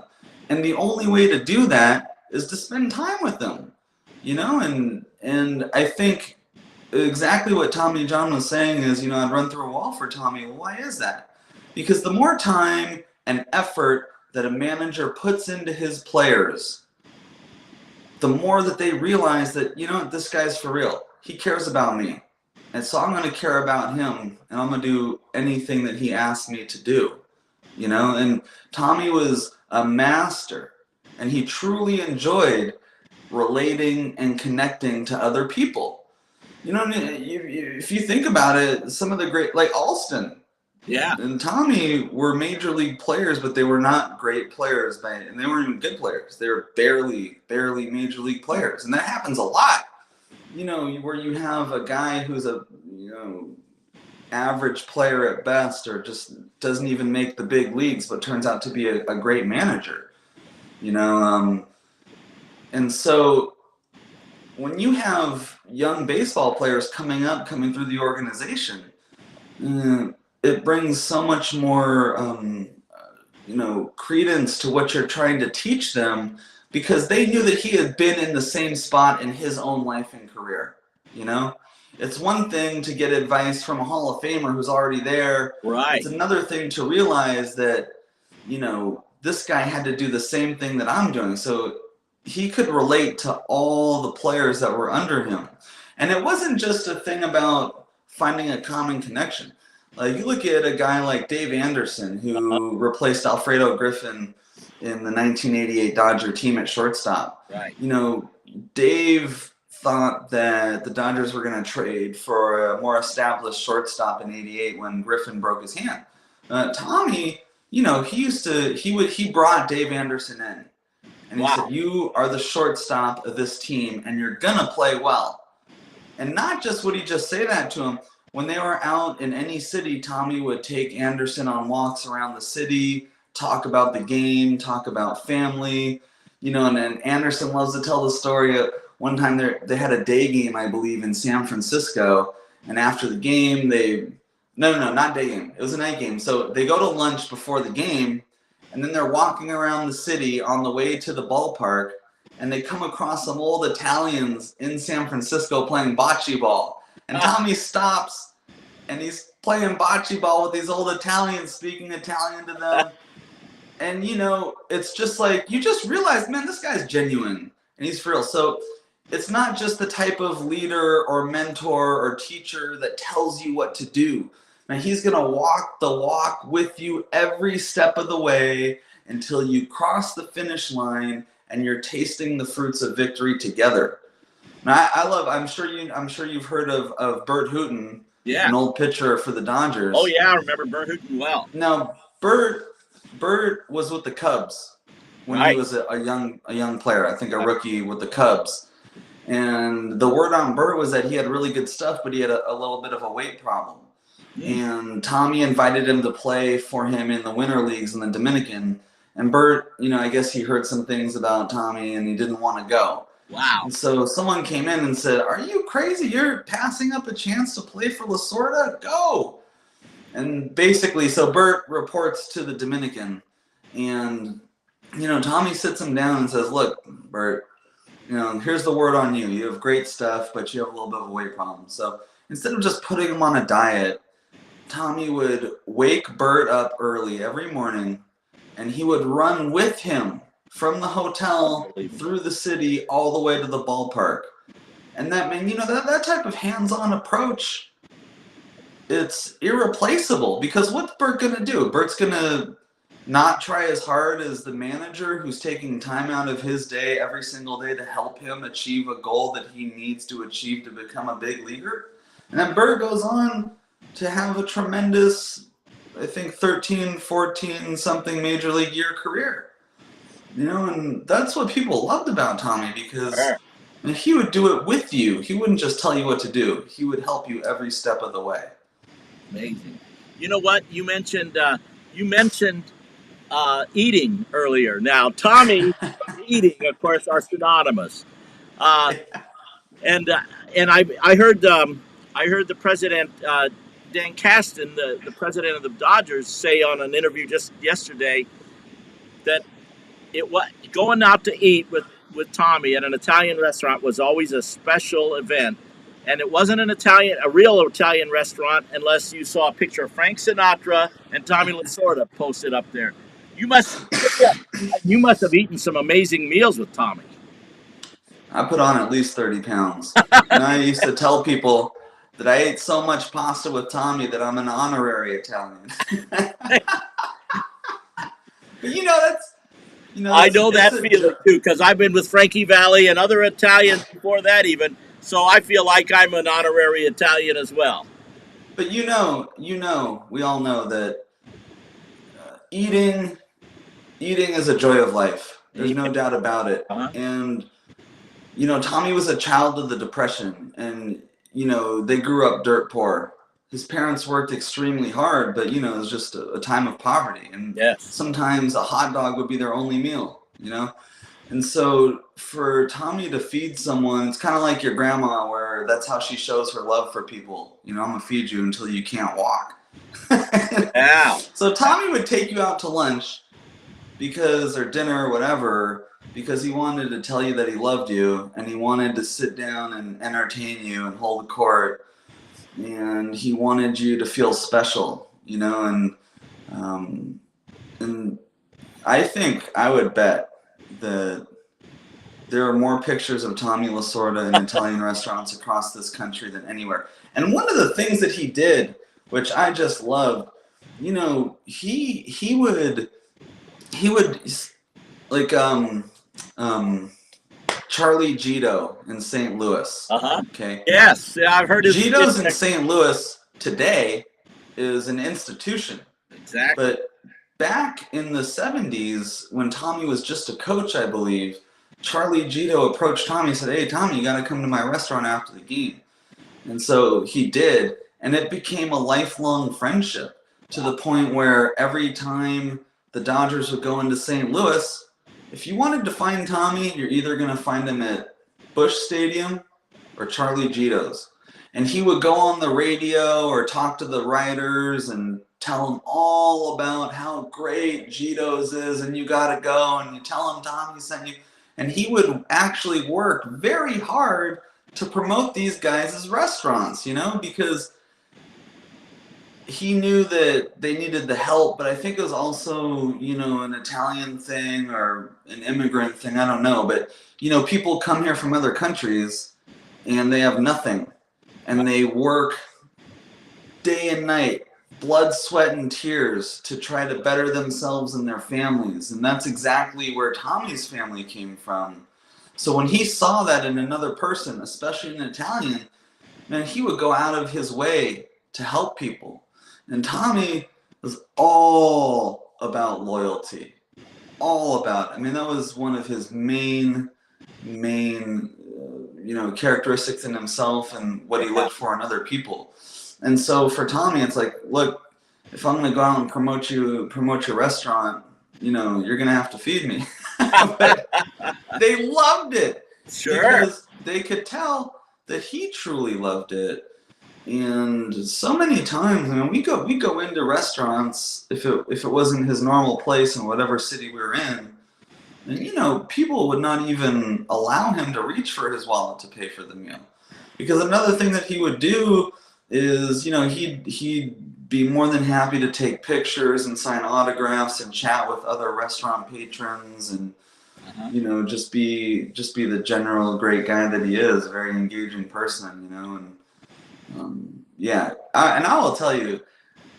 And the only way to do that is to spend time with them, and I think exactly what Tommy John was saying is, I'd run through a wall for Tommy. Well, why is that? Because the more time and effort that a manager puts into his players, the more that they realize that, this guy's for real. He cares about me. And so I'm going to care about him, and I'm going to do anything that he asks me to do, and Tommy was a master, and he truly enjoyed relating and connecting to other people. If you think about it, some of the great, like Alston, and Tommy were major league players, but they were not great players, and they weren't even good players. They were barely major league players, and that happens a lot. Where you have a guy who's a average player at best, or just doesn't even make the big leagues, but turns out to be a great manager. And so when you have young baseball players coming through the organization, it brings so much more, credence to what you're trying to teach them, because they knew that he had been in the same spot in his own life and career. It's one thing to get advice from a Hall of Famer who's already there. Right. It's another thing to realize that, this guy had to do the same thing that I'm doing. So he could relate to all the players that were under him. And it wasn't just a thing about finding a common connection. Like you look at a guy like Dave Anderson, who replaced Alfredo Griffin in the 1988 Dodger team at shortstop. Right. You know, Dave thought that the Dodgers were going to trade for a more established shortstop in '88 when Griffin broke his hand. Tommy, you know, he brought Dave Anderson in, and he said, "You are the shortstop of this team, and you're gonna play well." And not just would he just say that to him. When they were out in any city, Tommy would take Anderson on walks around the city, talk about the game, talk about family, you know. And then Anderson loves to tell the story of one time they had a day game, I believe, in San Francisco, and after the game, not day game, it was a night game. So they go to lunch before the game, and then they're walking around the city on the way to the ballpark, and they come across some old Italians in San Francisco playing bocce ball. And Tommy stops, and he's playing bocce ball with these old Italians, speaking Italian to them. And, you know, it's just like, you just realize, man, this guy's genuine, and he's for real. So it's not just the type of leader or mentor or teacher that tells you what to do. Now, he's going to walk the walk with you every step of the way until you cross the finish line and you're tasting the fruits of victory together. Now, I'm sure you've heard of Bert Hooton, an old pitcher for the Dodgers. Oh yeah, I remember Bert Hooton well. Now, Bert was with the Cubs when he was a young player. I think a rookie with the Cubs. And the word on Bert was that he had really good stuff, but he had a little bit of a weight problem. And Tommy invited him to play for him in the winter leagues in the Dominican. And Bert, you know, I guess he heard some things about Tommy and he didn't want to go. Wow. And so someone came in and said, "Are you crazy? You're passing up a chance to play for Lasorda? Go!" And basically, so Bert reports to the Dominican. And, you know, Tommy sits him down and says, "Look, Bert, you know, here's the word on you. You have great stuff, but you have a little bit of a weight problem." So instead of just putting him on a diet, Tommy would wake Bert up early every morning, and he would run with him from the hotel through the city all the way to the ballpark. And that, man, you know, that type of hands-on approach, it's irreplaceable, because what's Bert going to do? Bert's going to not try as hard as the manager who's taking time out of his day every single day to help him achieve a goal that he needs to achieve to become a big leaguer. And then Bert goes on to have a tremendous, I think, 13, 14 something major league year career. You know, and that's what people loved about Tommy, because he would do it with you. He wouldn't just tell you what to do. He would help you every step of the way. Amazing. You know what? You mentioned eating earlier. Now, Tommy and eating, of course, are synonymous. And I heard the president, Dan Caston, the president of the Dodgers, say on an interview just yesterday that going out to eat with Tommy at an Italian restaurant was always a special event. And it wasn't a real Italian restaurant unless you saw a picture of Frank Sinatra and Tommy Lasorda posted up there. You must have eaten some amazing meals with Tommy. I put on at least 30 pounds. And I used to tell people that I ate so much pasta with Tommy that I'm an honorary Italian. But I know that feeling too, because I've been with Frankie Valli and other Italians before that even. So I feel like I'm an honorary Italian as well. But we all know that eating is a joy of life. There's no doubt about it. And, you know, Tommy was a child of the Depression, and, you know, they grew up dirt poor. His parents worked extremely hard, but, you know, it was just a time of poverty. And sometimes a hot dog would be their only meal, you know? And so for Tommy to feed someone, it's kind of like your grandma, where that's how she shows her love for people. You know, I'm going to feed you until you can't walk. So Tommy would take you out to lunch or dinner or whatever, because he wanted to tell you that he loved you, and he wanted to sit down and entertain you and hold the court, and he wanted you to feel special, you know. And I think I would bet that there are more pictures of Tommy Lasorda in Italian restaurants across this country than anywhere. And one of the things that he did, which I just loved, you know, he would like Charlie Gito in St. Louis. Okay. Yes, I've heard his. Gito's in St. Louis today is an institution. Exactly. But back in the 70s, when Tommy was just a coach, I believe, Charlie Gito approached Tommy and said, "Hey, Tommy, you got to come to my restaurant after the game." And so he did, and it became a lifelong friendship to the point where every time the Dodgers would go into St. Louis, if you wanted to find Tommy, you're either going to find him at Busch Stadium or Charlie Gito's. And he would go on the radio or talk to the writers and tell them all about how great Gito's is, and you got to go, and you tell him Tommy sent you. And he would actually work very hard to promote these guys' restaurants, you know, because he knew that they needed the help, but I think it was also, you know, an Italian thing or an immigrant thing, I don't know. But, you know, people come here from other countries and they have nothing. And they work day and night, blood, sweat, and tears to try to better themselves and their families. And that's exactly where Tommy's family came from. So when he saw that in another person, especially an Italian, man, he would go out of his way to help people. And Tommy was all about loyalty, all about. I mean, that was one of his main, you know, characteristics in himself and what he looked for in other people. And so for Tommy, it's like, look, if I'm going to go out and promote your restaurant, you know, you're going to have to feed me. But they loved it. Sure. Because they could tell that he truly loved it. And so many times, I mean, we go into restaurants if it wasn't his normal place in whatever city we were in, and you know, people would not even allow him to reach for his wallet to pay for the meal, because another thing that he would do is, you know, he'd be more than happy to take pictures and sign autographs and chat with other restaurant patrons and you know, just be the general great guy that he is, a very engaging person, you know. And and I will tell you,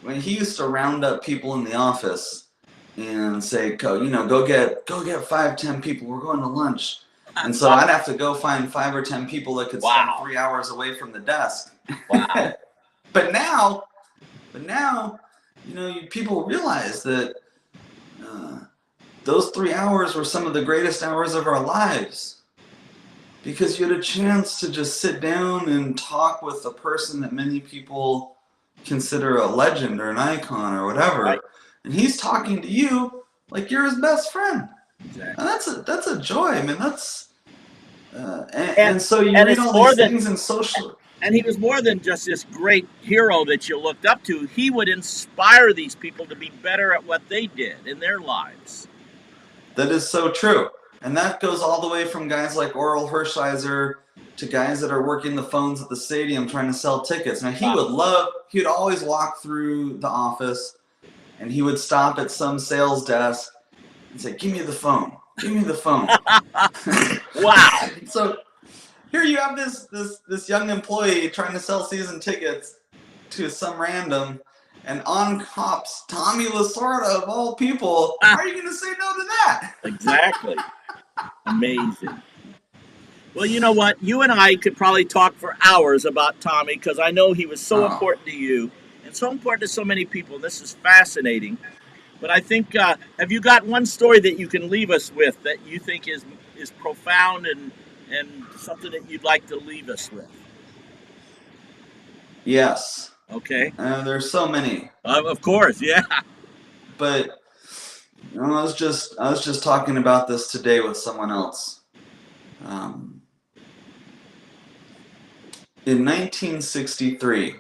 when he used to round up people in the office and say, go get 5-10 people, we're going to lunch. And so I'd have to go find 5 or 10 people that could spend 3 hours away from the desk. Wow. But now, you know, people realize that those 3 hours were some of the greatest hours of our lives. Because you had a chance to just sit down and talk with a person that many people consider a legend or an icon or whatever. Right. And he's talking to you like you're his best friend. Exactly. And that's a joy. I mean, that's and so you read all these things in social. And he was more than just this great hero that you looked up to. He would inspire these people to be better at what they did in their lives. That is so true. And that goes all the way from guys like Oral Hershiser to guys that are working the phones at the stadium trying to sell tickets. Now, he would always walk through the office and he would stop at some sales desk and say, "Give me the phone. Give me the phone." Wow. So here you have this young employee trying to sell season tickets to some random, and on hops Tommy Lasorda, of all people. How are you going to say no to that? Exactly. Amazing. Well, you know what? You and I could probably talk for hours about Tommy, because I know he was so important to you and so important to so many people. This is fascinating. But I think, have you got one story that you can leave us with that you think is profound and something that you'd like to leave us with? Yes. Okay. There's so many. Of course, yeah. But you know, I was just talking about this today with someone else. In 1963,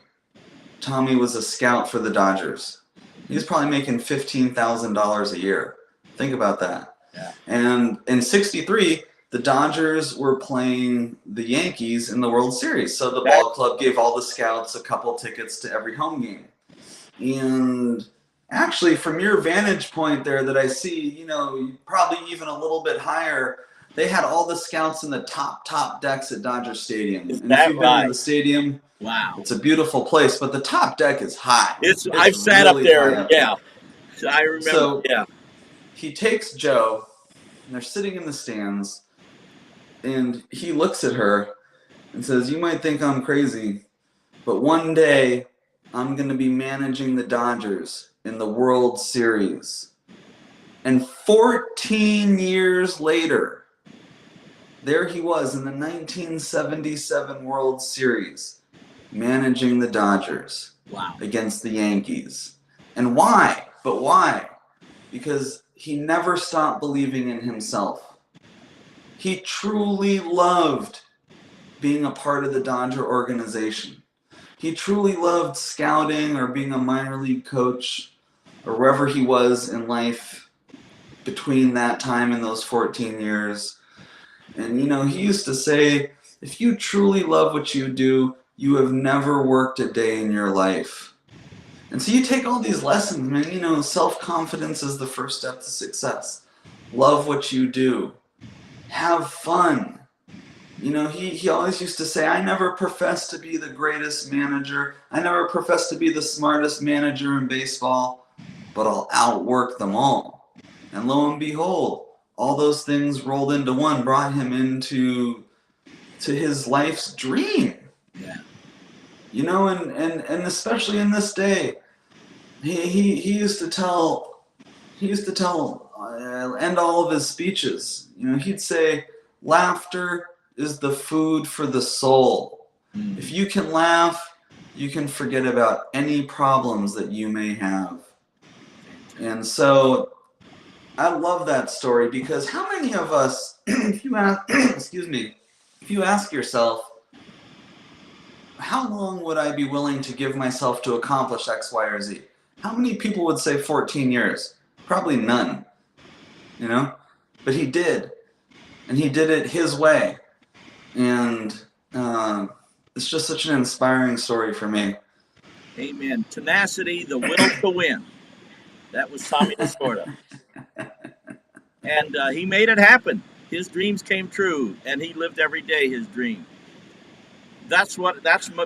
Tommy was a scout for the Dodgers. He was probably making $15,000 a year. Think about that. Yeah. And in '63, the Dodgers were playing the Yankees in the World Series. So the ball club gave all the scouts a couple tickets to every home game. And actually, from your vantage point there that I see, you know, probably even a little bit higher, they had all the scouts in the top decks at Dodger Stadium. Is And if that you've been right? to the stadium, Wow. it's a beautiful place, but the top deck is high. It's I've sat really up there. high up Yeah. I remember. So yeah. he takes Joe, and they're sitting in the stands, and he looks at her and says, "You might think I'm crazy, but one day I'm going to be managing the Dodgers in the World Series." And 14 years later, there he was in the 1977 World Series, managing the Dodgers against the Yankees. And why? But why? Because he never stopped believing in himself. He truly loved being a part of the Dodger organization. He truly loved scouting or being a minor league coach or wherever he was in life between that time and those 14 years. And, you know, he used to say, if you truly love what you do, you have never worked a day in your life. And so you take all these lessons, man. You know, self-confidence is the first step to success. Love what you do. Have fun. You know, he always used to say, I never professed to be the greatest manager. I never professed to be the smartest manager in baseball, but I'll outwork them all. And lo and behold, all those things rolled into one, brought him into his life's dream. Yeah. You know, and especially in this day, he used to tell end all of his speeches. You know, he'd say, laughter is the food for the soul. If you can laugh, you can forget about any problems that you may have. And so I love that story, because how many of us, if you ask, if you ask yourself, how long would I be willing to give myself to accomplish X, Y, or Z? How many people would say 14 years? Probably none, you know? But he did, and he did it his way. And it's just such an inspiring story for me. Amen. Tenacity, the will to win. That was Tommy Lasorda. And he made it happen. His dreams came true, and he lived every day his dream. That's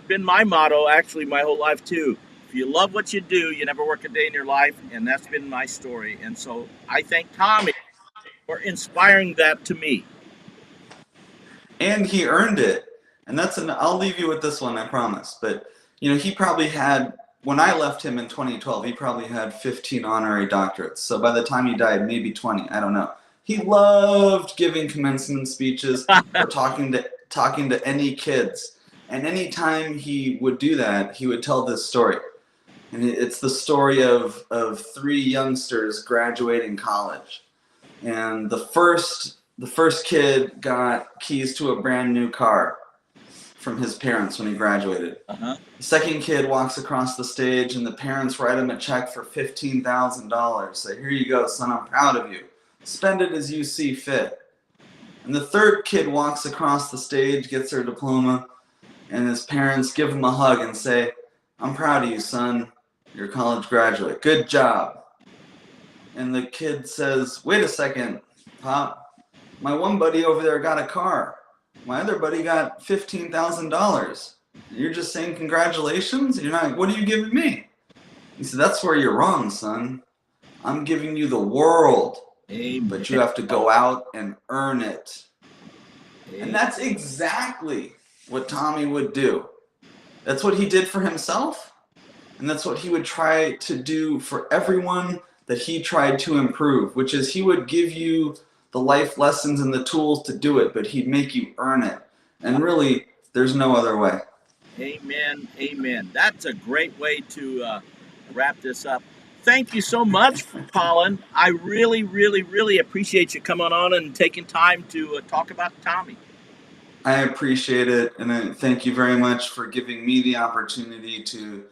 been my motto, actually, my whole life, too. If you love what you do, you never work a day in your life, and that's been my story. And so I thank Tommy for inspiring that to me. And he earned it. And I'll leave you with this one, I promise. But, you know, he probably had, when I left him in 2012, he probably had 15 honorary doctorates. So by the time he died, maybe 20, I don't know. He loved giving commencement speeches or talking to any kids. And anytime he would do that, he would tell this story. And it's the story of 3 youngsters graduating college. And the first kid got keys to a brand new car from his parents when he graduated. The second kid walks across the stage, and the parents write him a check for $15,000. Say, here you go, son, I'm proud of you. Spend it as you see fit. And the third kid walks across the stage, gets their diploma, and his parents give him a hug and say, I'm proud of you, son. You're a college graduate. Good job. And the kid says, wait a second, Pop. My one buddy over there got a car. My other buddy got $15,000. You're just saying congratulations? You're not, what are you giving me? He said, that's where you're wrong, son. I'm giving you the world. Amen. But you have to go out and earn it. Amen. And that's exactly what Tommy would do. That's what he did for himself. And that's what he would try to do for everyone that he tried to improve, which is he would give you the life lessons and the tools to do it, but he'd make you earn it. And really, there's no other way. Amen. Amen. That's a great way to wrap this up. Thank you so much, Colin. I really, really, really appreciate you coming on and taking time to talk about Tommy. I appreciate it, and I thank you very much for giving me the opportunity to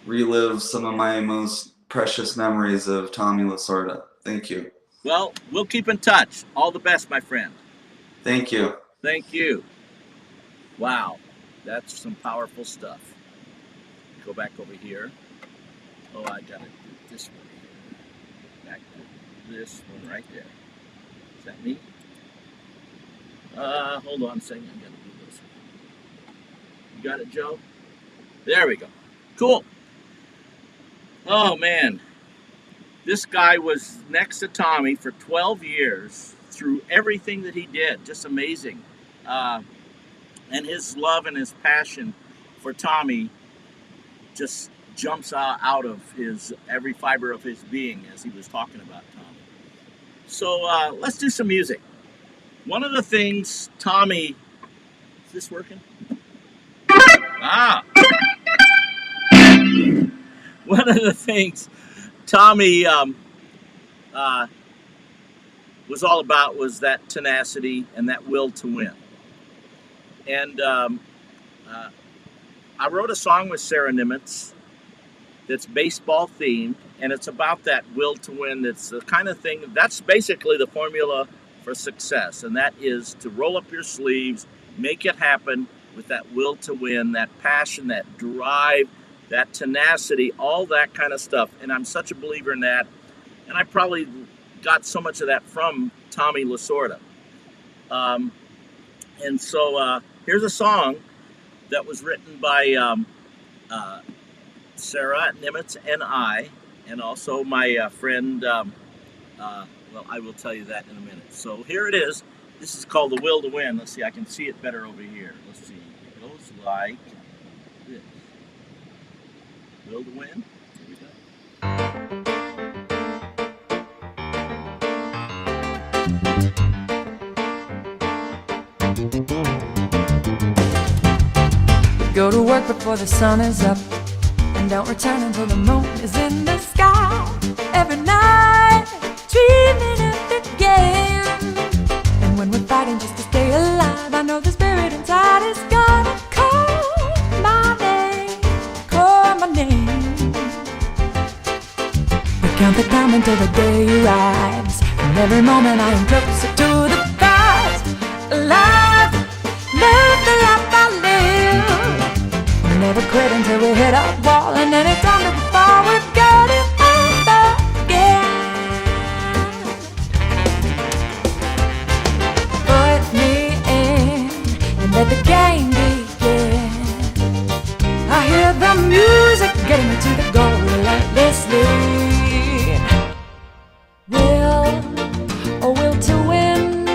relive some of my most precious memories of Tommy Lasorda. Thank you. Well, we'll keep in touch. All the best, my friend. Thank you. Thank you. Wow, that's some powerful stuff. Go back over here. Oh, I got to do this one here. Back to this one right there. Is that me? Hold on a second. I gotta do this. You got it, Joe? There we go. Cool. Oh man, this guy was next to Tommy for 12 years through everything that he did. Just amazing. And his love and his passion for Tommy just jumps out of his every fiber of his being as he was talking about Tommy. So let's do some music. One of the things Tommy, is this working? One of the things Tommy was all about was that tenacity and that will to win. And I wrote a song with Sarah Nimitz that's baseball themed, and it's about that will to win. That's the kind of thing, that's basically the formula for success, and that is to roll up your sleeves, make it happen with that will to win, that passion, that drive, that tenacity, all that kind of stuff. And I'm such a believer in that, and I probably got so much of that from Tommy Lasorda. And so here's a song that was written by Sarah Nimitz and I, and also my friend, well, I will tell you that in a minute. So here it is. This is called The Will to Win. Let's see, I can see it better over here. Let's see. It goes like this. Will to Win. Here we go. Go to work before the sun is up, and don't return until the moon is in the sky. Every night, dreaming of the game. And when we're fighting just to stay alive, I know the spirit inside is gonna call my name, call my name. We count the time until the day arrives, and every moment I am closer to the prize. Alive, live the life I live. We'll never quit until we hit our wall, and anytime that we fall, we've got it over again. Put me in and let the game begin. I hear the music getting me to the goal relentlessly. Will to win,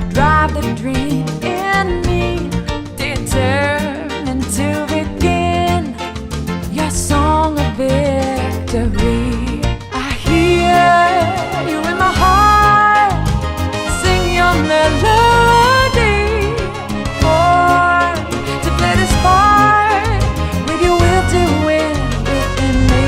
drive the dream in me, determined to begin your song of victory. I hear you in my heart, sing your melody. Born to play this part with your will to win within me.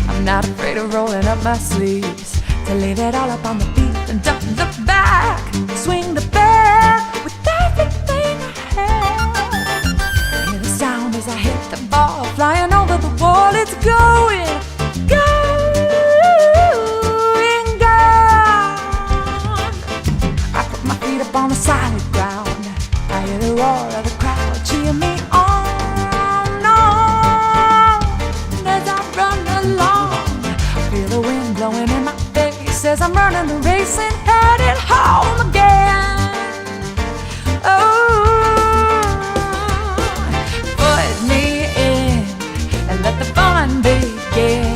I'm not afraid of rolling up my sleeves, to leave it all up on the beat and don't look back. Swing the bat with everything I have. Hear the sound as I hit the ball, flying over the wall. It's going, going, gone. I put my feet up on the solid ground. I hear the roar of the crowd cheer me on. As I run along, feel the wind blowing in my face as I'm running the race and headed home again. Oh, put me in and let the fun begin.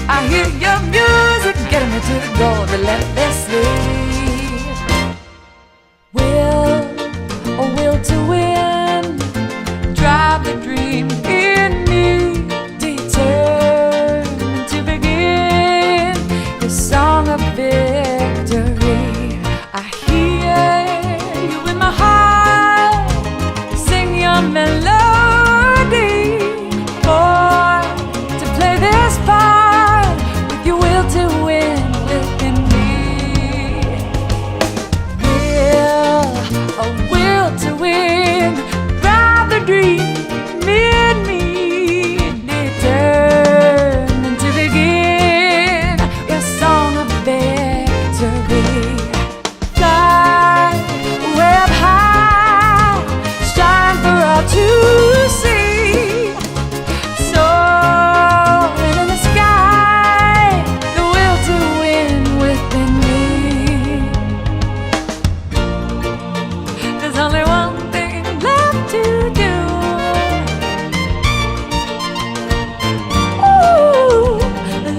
I hear your music getting me to the goal relentlessly. Will to win,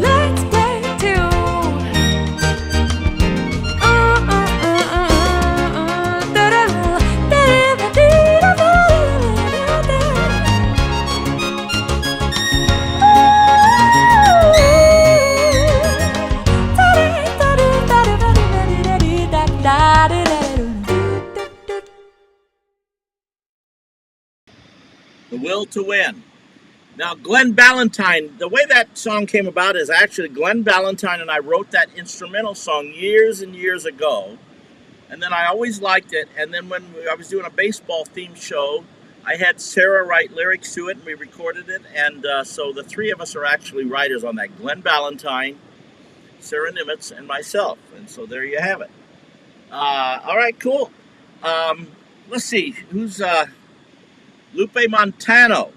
Let's play too. The Will to Win. Now, Glenn Ballantyne, the way that song came about is actually Glenn Ballantyne and I wrote that instrumental song years and years ago. And then I always liked it. And then when I was doing a baseball themed show, I had Sarah write lyrics to it and we recorded it. And so the three of us are actually writers on that: Glenn Ballantyne, Sarah Nimitz, and myself. And so there you have it. All right, cool. Let's see. Who's Lupe Montano?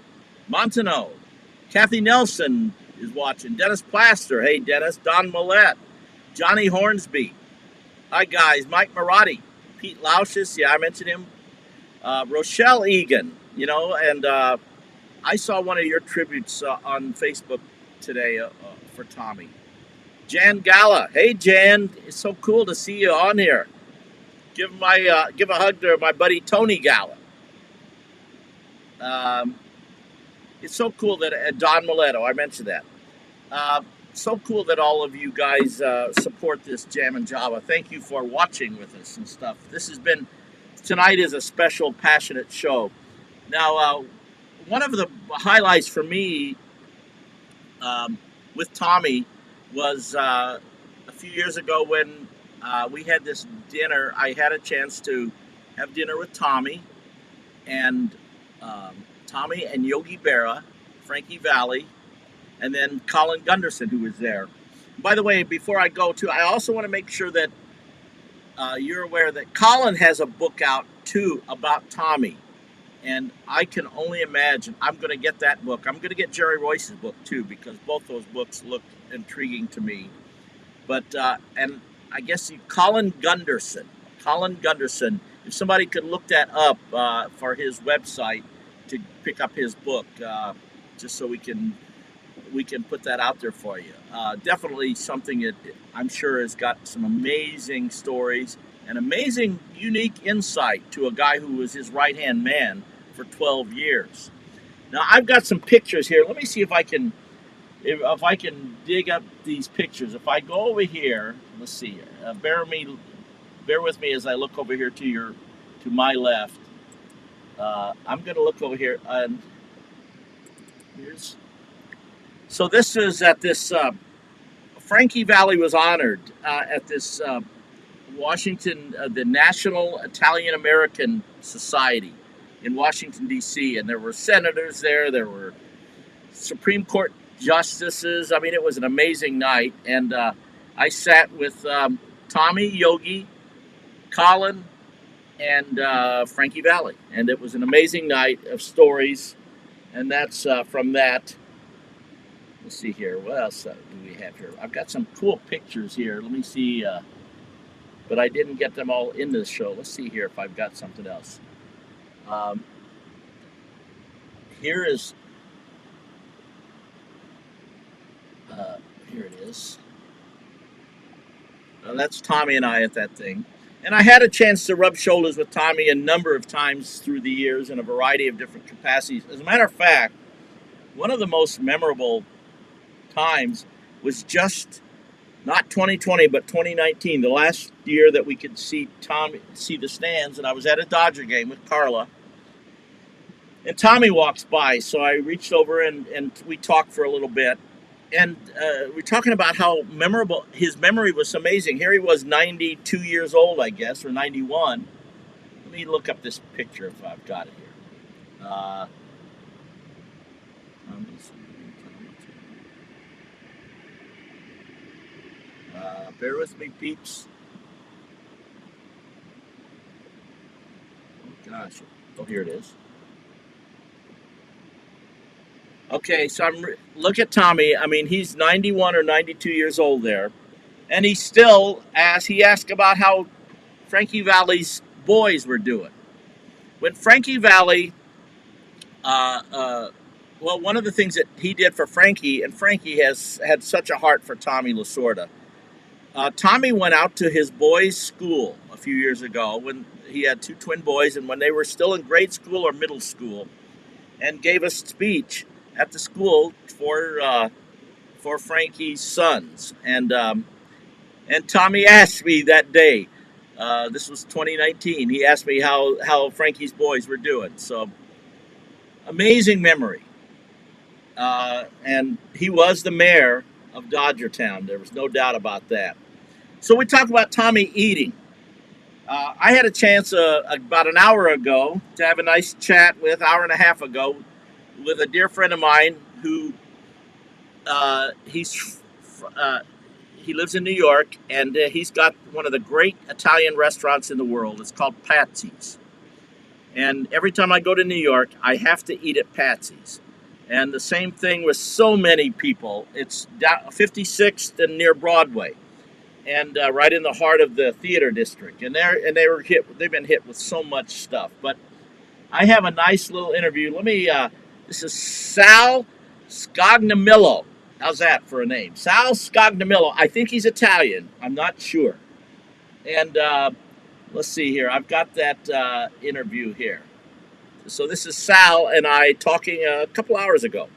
Kathy Nelson is watching. Dennis Plaster. Hey, Dennis. Don Millette. Johnny Hornsby. Hi, guys. Mike Marotti. Pete Lauschis. Yeah, I mentioned him. Rochelle Egan. You know, and I saw one of your tributes on Facebook today for Tommy. Jan Gala. Hey, Jan. It's so cool to see you on here. Give a hug to my buddy Tony Gala. It's so cool that Don Mileto, I mentioned that. So cool that all of you guys support this Jam and Java. Thank you for watching with us and stuff. Tonight is a special, passionate show. Now, one of the highlights for me with Tommy was a few years ago when we had this dinner. I had a chance to have dinner with Tommy and Yogi Berra, Frankie Valli, and then Colin Gunderson, who was there. By the way, before I go I also want to make sure that you're aware that Colin has a book out too about Tommy. And I can only imagine, I'm going to get that book. I'm going to get Jerry Royce's book too, because both those books look intriguing to me. But, and I guess Colin Gunderson, if somebody could look that up for his website to pick up his book, just so we can put that out there for you. Definitely something that I'm sure has got some amazing stories and amazing, unique insight to a guy who was his right-hand man for 12 years. Now, I've got some pictures here. Let me see if I can dig up these pictures. If I go over here, let's see. Bear with me as I look over here to my left. I'm going to look over here, and so this is at this. Frankie Valli was honored at this Washington, the National Italian American Society in Washington, D.C., and there were senators there. There were Supreme Court justices. I mean, it was an amazing night, and I sat with Tommy, Yogi, Colin, and Frankie Valli, and it was an amazing night of stories. And that's from that. Let's see here. What else do we have here? I've got some cool pictures here. Let me see. But I didn't get them all in this show. Let's see here if I've got something else. Here is. Here it is. That's Tommy and I at that thing. And I had a chance to rub shoulders with Tommy a number of times through the years in a variety of different capacities. As a matter of fact, one of the most memorable times was just not 2020, but 2019, the last year that we could see the stands. And I was at a Dodger game with Carla. And Tommy walks by, so I reached over and we talked for a little bit. And we're talking about how memorable his memory was. Amazing. Here he was, 92 years old, I guess, or 91. Let me look up this picture if I've got it here. Bear with me, peeps. Oh, gosh. Oh, here it is. Okay, so look at Tommy. I mean, he's 91 or 92 years old there. And he still asked about how Frankie Valli's boys were doing. When Frankie Valli Well, one of the things that he did for Frankie, and Frankie has had such a heart for Tommy Lasorda. Tommy went out to his boys' school a few years ago when he had two twin boys, and when they were still in grade school or middle school, and gave a speech at the school for Frankie's sons. And Tommy asked me that day. This was 2019. He asked me how Frankie's boys were doing. So amazing memory. And he was the mayor of Dodgertown. There was no doubt about that. So we talk about Tommy eating. I had a chance about an hour ago to have a nice chat hour and a half ago, with a dear friend of mine who he lives in New York, and he's got one of the great Italian restaurants in the world. It's called Patsy's. And every time I go to New York, I have to eat at Patsy's. And the same thing with so many people. It's 56th and near Broadway, and right in the heart of the theater district. And they've been hit with so much stuff. But I have a nice little interview. This is Sal Scogmanillo. How's that for a name? Sal Scogmanillo. I think he's Italian. I'm not sure. And let's see here. I've got that interview here. So this is Sal and I talking a couple hours ago.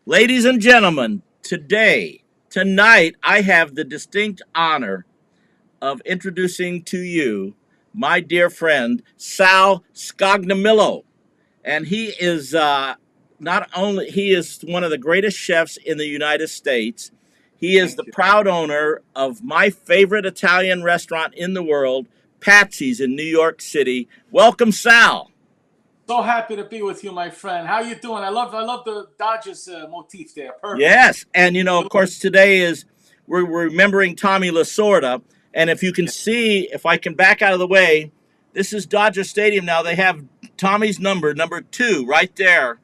Ladies and gentlemen, tonight, I have the distinct honor of introducing to you my dear friend, Sal Scogmanillo. And he is he is one of the greatest chefs in the United States. He is the proud owner of my favorite Italian restaurant in the world, Patsy's in New York City. Welcome, Sal. So happy to be with you, my friend. How you doing? I love the Dodgers motif there. Perfect. Yes, and of course, today we're remembering Tommy Lasorda. And if you can see, if I can back out of the way, this is Dodger Stadium now. They have Tommy's number 2, right there,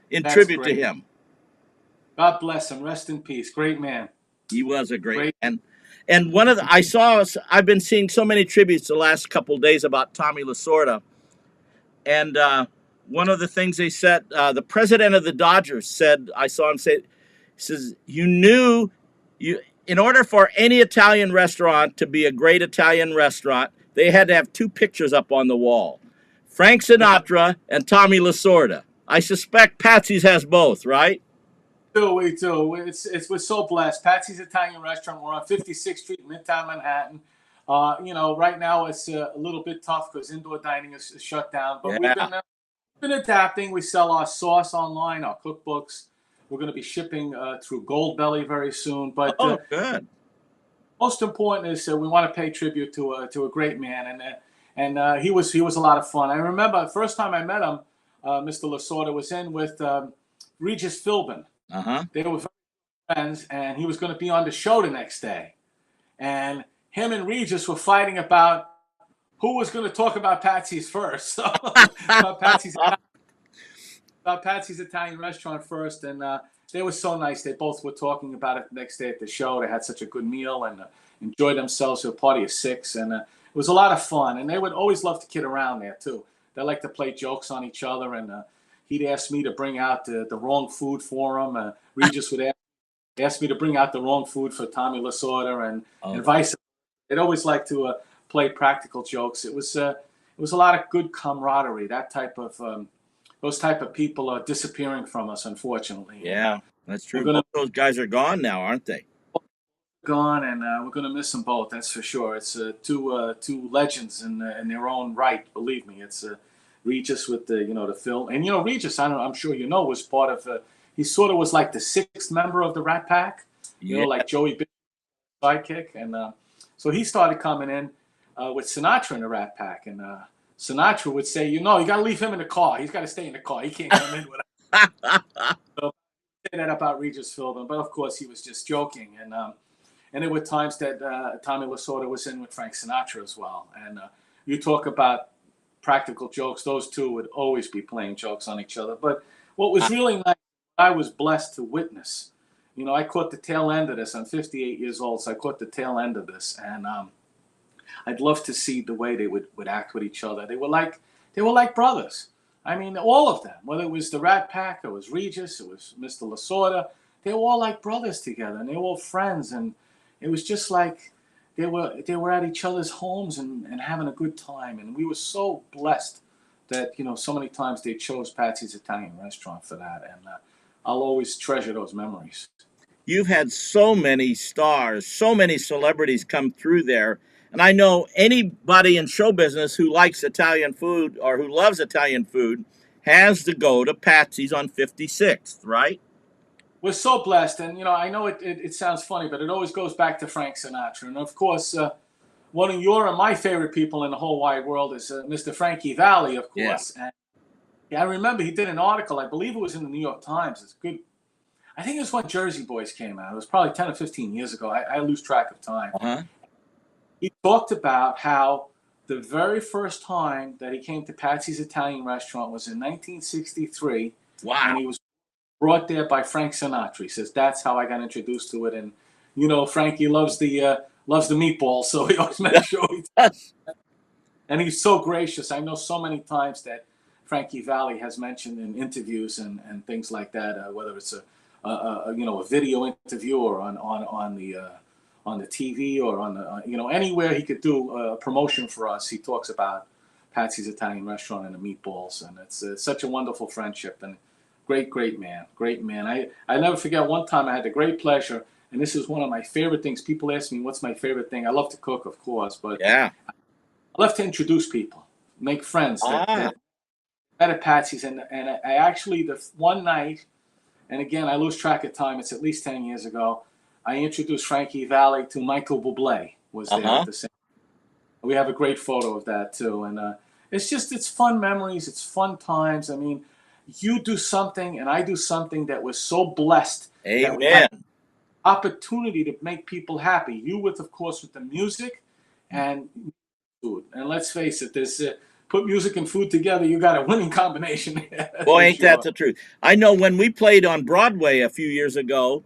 in tribute to him. God bless him. Rest in peace. Great man. He was a great man. And I've been seeing so many tributes the last couple of days about Tommy Lasorda. And one of the things they said, the president of the Dodgers said, I saw him say, he says, in order for any Italian restaurant to be a great Italian restaurant, they had to have 2 pictures up on the wall, Frank Sinatra and Tommy Lasorda. I suspect Patsy's has both, right? We do. We're so blessed. Patsy's Italian Restaurant. We're on 56th Street, Midtown Manhattan. Right now it's a little bit tough because indoor dining is shut down. But we've been adapting. We sell our sauce online, our cookbooks. We're going to be shipping through Goldbelly very soon. But good. Most important is we want to pay tribute to a great man, and he was a lot of fun. I remember the first time I met him, Mr. Lasorda was in with Regis Philbin. They were friends, and he was going to be on the show the next day. And him and Regis were fighting about who was going to talk about Patsy's first. So, about Patsy's Italian Restaurant first, and they were so nice. They both were talking about it the next day at the show. They had such a good meal and enjoyed themselves to a party of 6, and it was a lot of fun. And they would always love to kid around there too. They like to play jokes on each other, and he'd ask me to bring out the wrong food for him. Regis would ask me to bring out the wrong food for Tommy Lasorda, and vice versa. They'd always like to play practical jokes. It was a lot of good camaraderie. That type of those type of people are disappearing from us, unfortunately. Yeah, that's true. Both those guys are gone now, aren't they? Gone, and we're going to miss them both. That's for sure. It's two legends in their own right. Believe me, it's Regis with the film, and Regis. I'm sure was part of. He sort of was like the 6th member of the Rat Pack. Like Joey Bishop's sidekick, and so he started coming in with Sinatra in the Rat Pack, and Sinatra would say, you got to leave him in the car. He's got to stay in the car. He can't come in with us. So say that about Regis Philbin, but of course he was just joking, and there were times that Tommy Lasorda was in with Frank Sinatra as well. And you talk about practical jokes; those two would always be playing jokes on each other. But what was really nice, I was blessed to witness. I caught the tail end of this. I'm 58 years old, so I caught the tail end of this, and I'd love to see the way they would act with each other. They were like brothers. I mean, all of them, whether it was the Rat Pack, it was Regis, it was Mr. Lasorda, they were all like brothers together, and they were all friends, and it was just like they were at each other's homes and having a good time, and we were so blessed that so many times they chose Patsy's Italian Restaurant for that, and I'll always treasure those memories. You've had so many stars, so many celebrities come through there. And I know anybody in show business who likes Italian food or who loves Italian food has to go to Patsy's on 56th, right? We're so blessed. And, I know it sounds funny, but it always goes back to Frank Sinatra. And, of course, one of your and my favorite people in the whole wide world is Mr. Frankie Valli, of course. Yeah. And I remember he did an article, I believe it was in the New York Times. It's good. I think it was when Jersey Boys came out. It was probably 10 or 15 years ago. I lose track of time. Uh-huh. He talked about how the very first time that he came to Patsy's Italian Restaurant was in 1963. Wow. And he was brought there by Frank Sinatra. He says, that's how I got introduced to it. And, Frankie loves the meatballs, so he always made sure he does. And he's so gracious. I know so many times that Frankie Valli has mentioned in interviews and things like that, whether it's a video interview or on the TV or on the anywhere he could do a promotion for us. He talks about Patsy's Italian Restaurant and the meatballs, and it's such a wonderful friendship and great man. I never forget one time I had the great pleasure, and this is one of my favorite things. People ask me what's my favorite thing. I love to cook, of course, but yeah, I love to introduce people, make friends. That met at Patsy's, and I actually the one night. And again, I lose track of time. It's at least 10 years ago. I introduced Frankie Valli to Michael Bublé. Was there at the same. We have a great photo of that too, and it's fun memories. It's fun times. I mean, you do something and I do something that was so blessed. Amen. That we had opportunity to make people happy. You of course, with the music and food. And let's face it, there's. Put music and food together, you got a winning combination. Boy, ain't that the truth. I know when we played on Broadway a few years ago,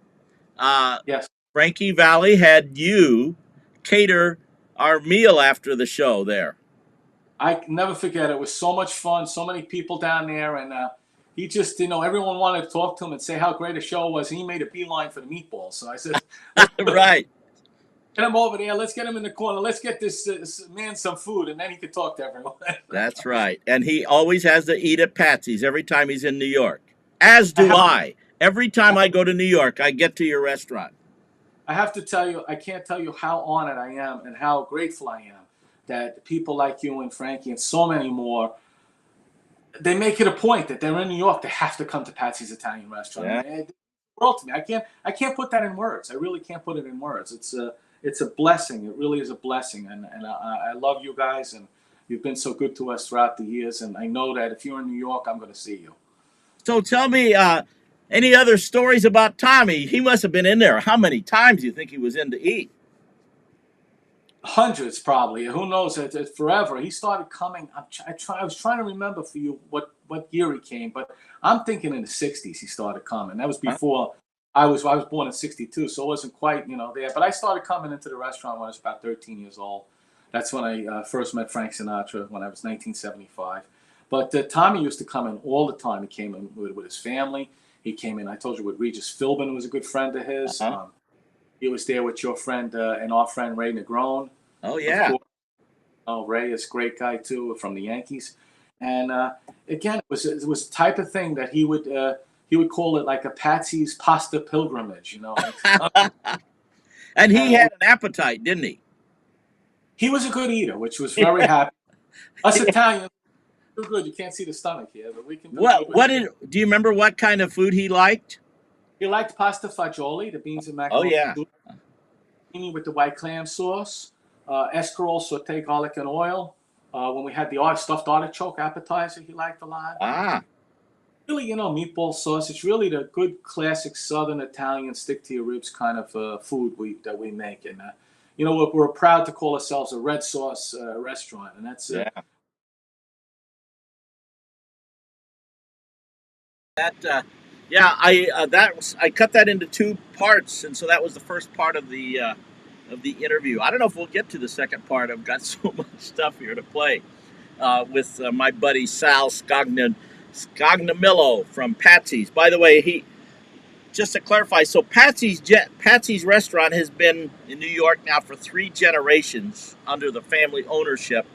yes, Frankie Valli had you cater our meal after the show there. I can never forget it. It was so much fun, so many people down there, and he just, everyone wanted to talk to him and say how great a show was. He made a beeline for the meatballs. So I said, right. Get him over there. Let's get him in the corner. Let's get this man some food, and then he could talk to everyone. That's right. And he always has to eat at Patsy's every time he's in New York. As do I. Every time I go to New York, I get to your restaurant. I have to tell you, I can't tell you how honored I am and how grateful I am that people like you and Frankie and so many more, they make it a point that they're in New York. They have to come to Patsy's Italian Restaurant. Yeah. It's the world to me. I can't put that in words. I really can't put it in words. It's a blessing. It really is a blessing. And I love you guys, and you've been so good to us throughout the years. And I know that if you're in New York, I'm going to see you. So tell me, any other stories about Tommy? He must have been in there. How many times do you think he was in to eat? Hundreds, probably. Who knows? It's forever. He started coming. I was trying to remember for you what year he came, but I'm thinking in the 60s he started coming. That was before I was born in 62, so it wasn't quite, there. But I started coming into the restaurant when I was about 13 years old. That's when I first met Frank Sinatra, when I was 1975. But Tommy used to come in all the time. He came in with his family. He came in, I told you, with Regis Philbin, who was a good friend of his. He was there with your friend and our friend Ray Negron. Oh, yeah. Ray is a great guy, too, from the Yankees. And, again, it was the type of thing that he would call it like a Patsy's pasta pilgrimage, And he had an appetite, didn't he? He was a good eater, which was very happy. Us Italians, too good. You can't see the stomach here, but we can. Do you remember what kind of food he liked? He liked pasta fagioli, the beans and Oh, macaroni. yeah. With the white clam sauce, escarole, sauteed garlic and oil. When we had the stuffed artichoke appetizer, he liked a lot. Really, meatball sauce. It's really the good classic Southern Italian stick-to-your-ribs kind of food that we make. And, we're proud to call ourselves a red sauce restaurant. And that's I cut that into two parts, and so that was the first part of the interview. I don't know if we'll get to the second part. I've got so much stuff here to play with my buddy Sal Scogmanillo. Scogmanillo from Patsy's. By the way, just to clarify, so Patsy's restaurant has been in New York now for 3 generations under the family ownership.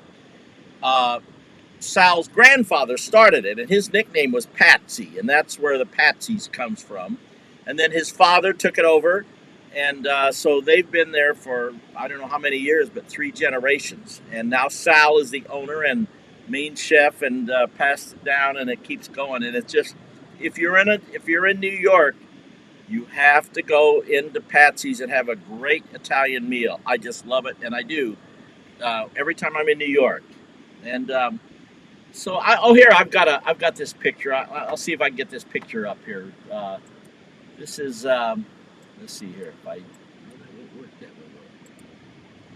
Sal's grandfather started it, and his nickname was Patsy, and that's where the Patsy's comes from. And then his father took it over, and so they've been there for I don't know how many years, but 3 generations. And now Sal is the owner and main chef, and passed it down, and it keeps going. And it's just if you're in New York, you have to go into Patsy's and have a great Italian meal. I just love it, and I do every time I'm in New York. And here I've got this picture. I'll see if I can get this picture up here. This is let's see here if I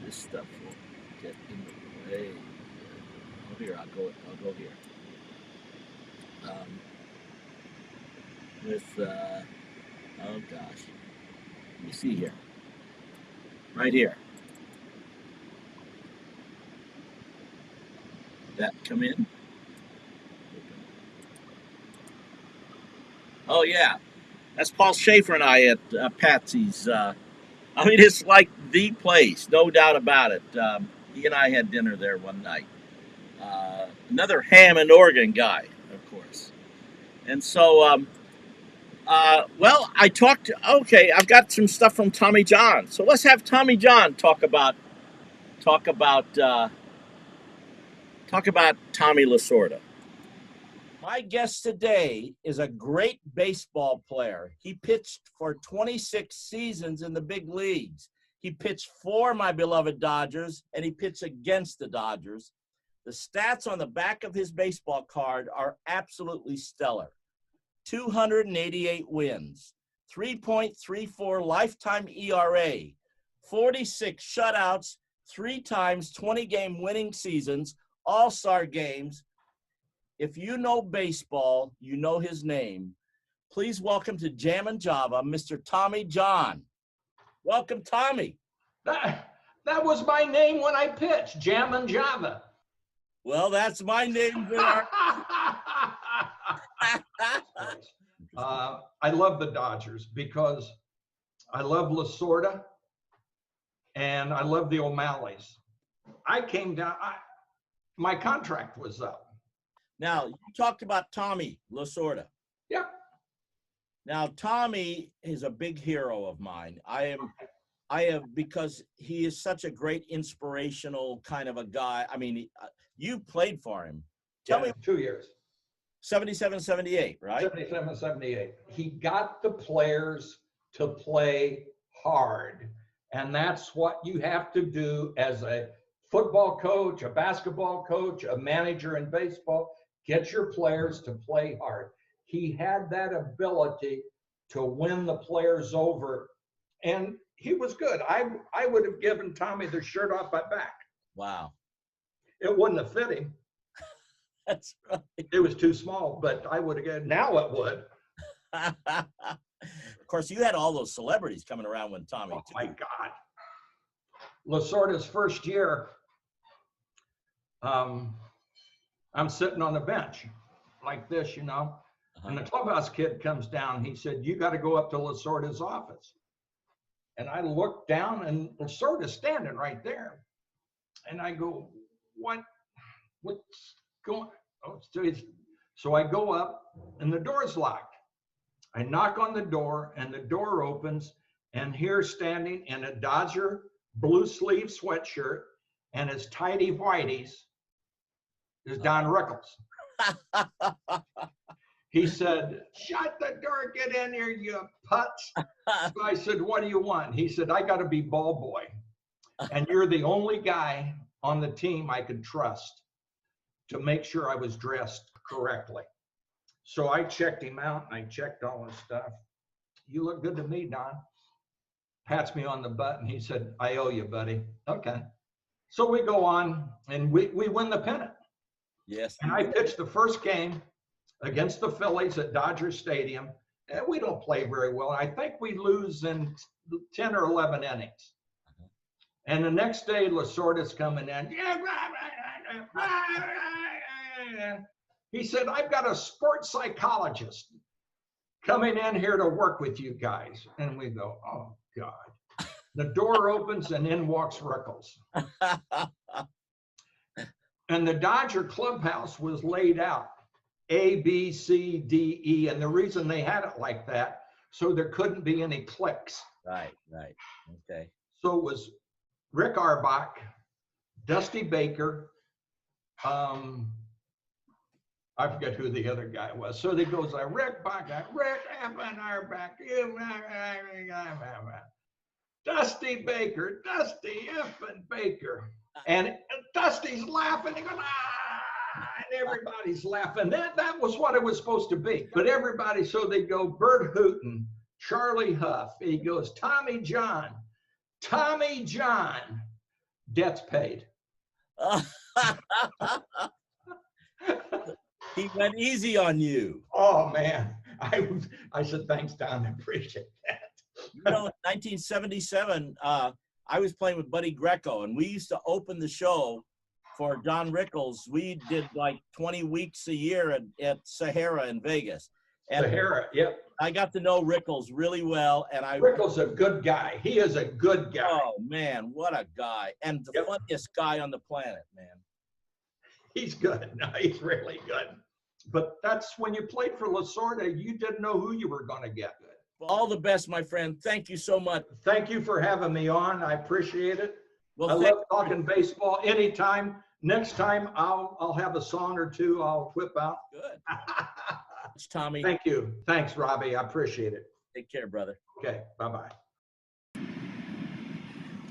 this stuff will get in the way. Oh, here I'll go here. With oh gosh, let me see here. Right here. That come in? Oh yeah, that's Paul Schaefer and I at Patsy's. I mean, it's like the place, no doubt about it. He and I had dinner there one night. Another Hammond organ guy, of course. And so, well, okay, I've got some stuff from Tommy John. So let's have Tommy John talk about Tommy Lasorda. My guest today is a great baseball player. He pitched for 26 seasons in the big leagues. He pitched for my beloved Dodgers, and he pitched against the Dodgers. The stats on the back of his baseball card are absolutely stellar. 288 wins, 3.34 lifetime ERA, 46 shutouts, 3 times 20-game winning seasons, all-star games. If you know baseball, you know his name. Please welcome to Jam and Java, Mr. Tommy John. Welcome, Tommy. That was my name when I pitched, Jam and Java. Well, that's my name. I love the Dodgers because I love Lasorda and I love the O'Malleys. I came down, my contract was up. Now, you talked about Tommy Lasorda. Yep. Now, Tommy is a big hero of mine. I have because he is such a great inspirational kind of a guy. I mean, you played for him. Tell me. 2 years. 77, 78, right? 77, 78. He got the players to play hard. And that's what you have to do as a football coach, a basketball coach, a manager in baseball. Get your players to play hard. He had that ability to win the players over. And he was good. I would have given Tommy the shirt off my back. Wow. It wouldn't have fit him. That's right. It was too small, but I would have given. Now it would. Of course, you had all those celebrities coming around when Tommy. Oh, my God. Lasorda's first year, I'm sitting on the bench like this, you know, and the clubhouse kid comes down. He said, "You got to go up to Lasorda's office." And I looked down, and Lasorda's standing right there. And I go, what's going on? So I go up, and the door's locked. I knock on the door, and the door opens, and here standing in a Dodger blue sleeve sweatshirt and his tidy whities is Don Rickles. He said, "Shut the door, get in here, you putz." So I said, "What do you want?" He said, "I got to be ball boy. And you're the only guy on the team I could trust to make sure I was dressed correctly." So I checked him out and I checked all his stuff. "You look good to me, Don." Pats me on the butt and he said, "I owe you, buddy." Okay. So we go on and we win the pennant. Yes. And I pitched the first game against the Phillies at Dodger Stadium. And we don't play very well. I think we lose in 10 or 11 innings. And the next day, Lasorda's coming in. He said, I've got a sports psychologist coming in here to work with you guys. And we go, oh, God. The door opens and in walks Rickles. And the Dodger clubhouse was laid out A, B, C, D, E. And the reason they had it like that, so there couldn't be any cliques. Right. Okay. So it was Rick Auerbach, Dusty Baker, I forget who the other guy was. So he goes like, Rick Baker, Rick Evan Auerbach, Dusty Baker, Dusty Evan Baker. And Dusty's laughing. He goes, and everybody's laughing. That was what it was supposed to be. But everybody, so they go, Bert Hooton, Charlie Huff. He goes, Tommy John, debts paid. He went easy on you. Oh, man. I said, thanks, Don. I appreciate that. You know, in 1977, I was playing with Buddy Greco, and we used to open the show for Don Rickles. We did like 20 weeks a year at Sahara in Vegas. And Sahara, yep. I got to know Rickles really well. And Rickles a good guy. He is a good guy. Oh, man, what a guy. And the funniest guy on the planet, man. He's good. No, he's really good. But that's when you played for Lasorda, you didn't know who you were going to get. All the best, my friend. Thank you so much. Thank you for having me on. I appreciate it. Well, I love talking baseball anytime. Next time, I'll have a song or two I'll whip out. Good. Tommy. Thank you. Thanks, Robbie. I appreciate it. Take care, brother. Okay. Bye-bye.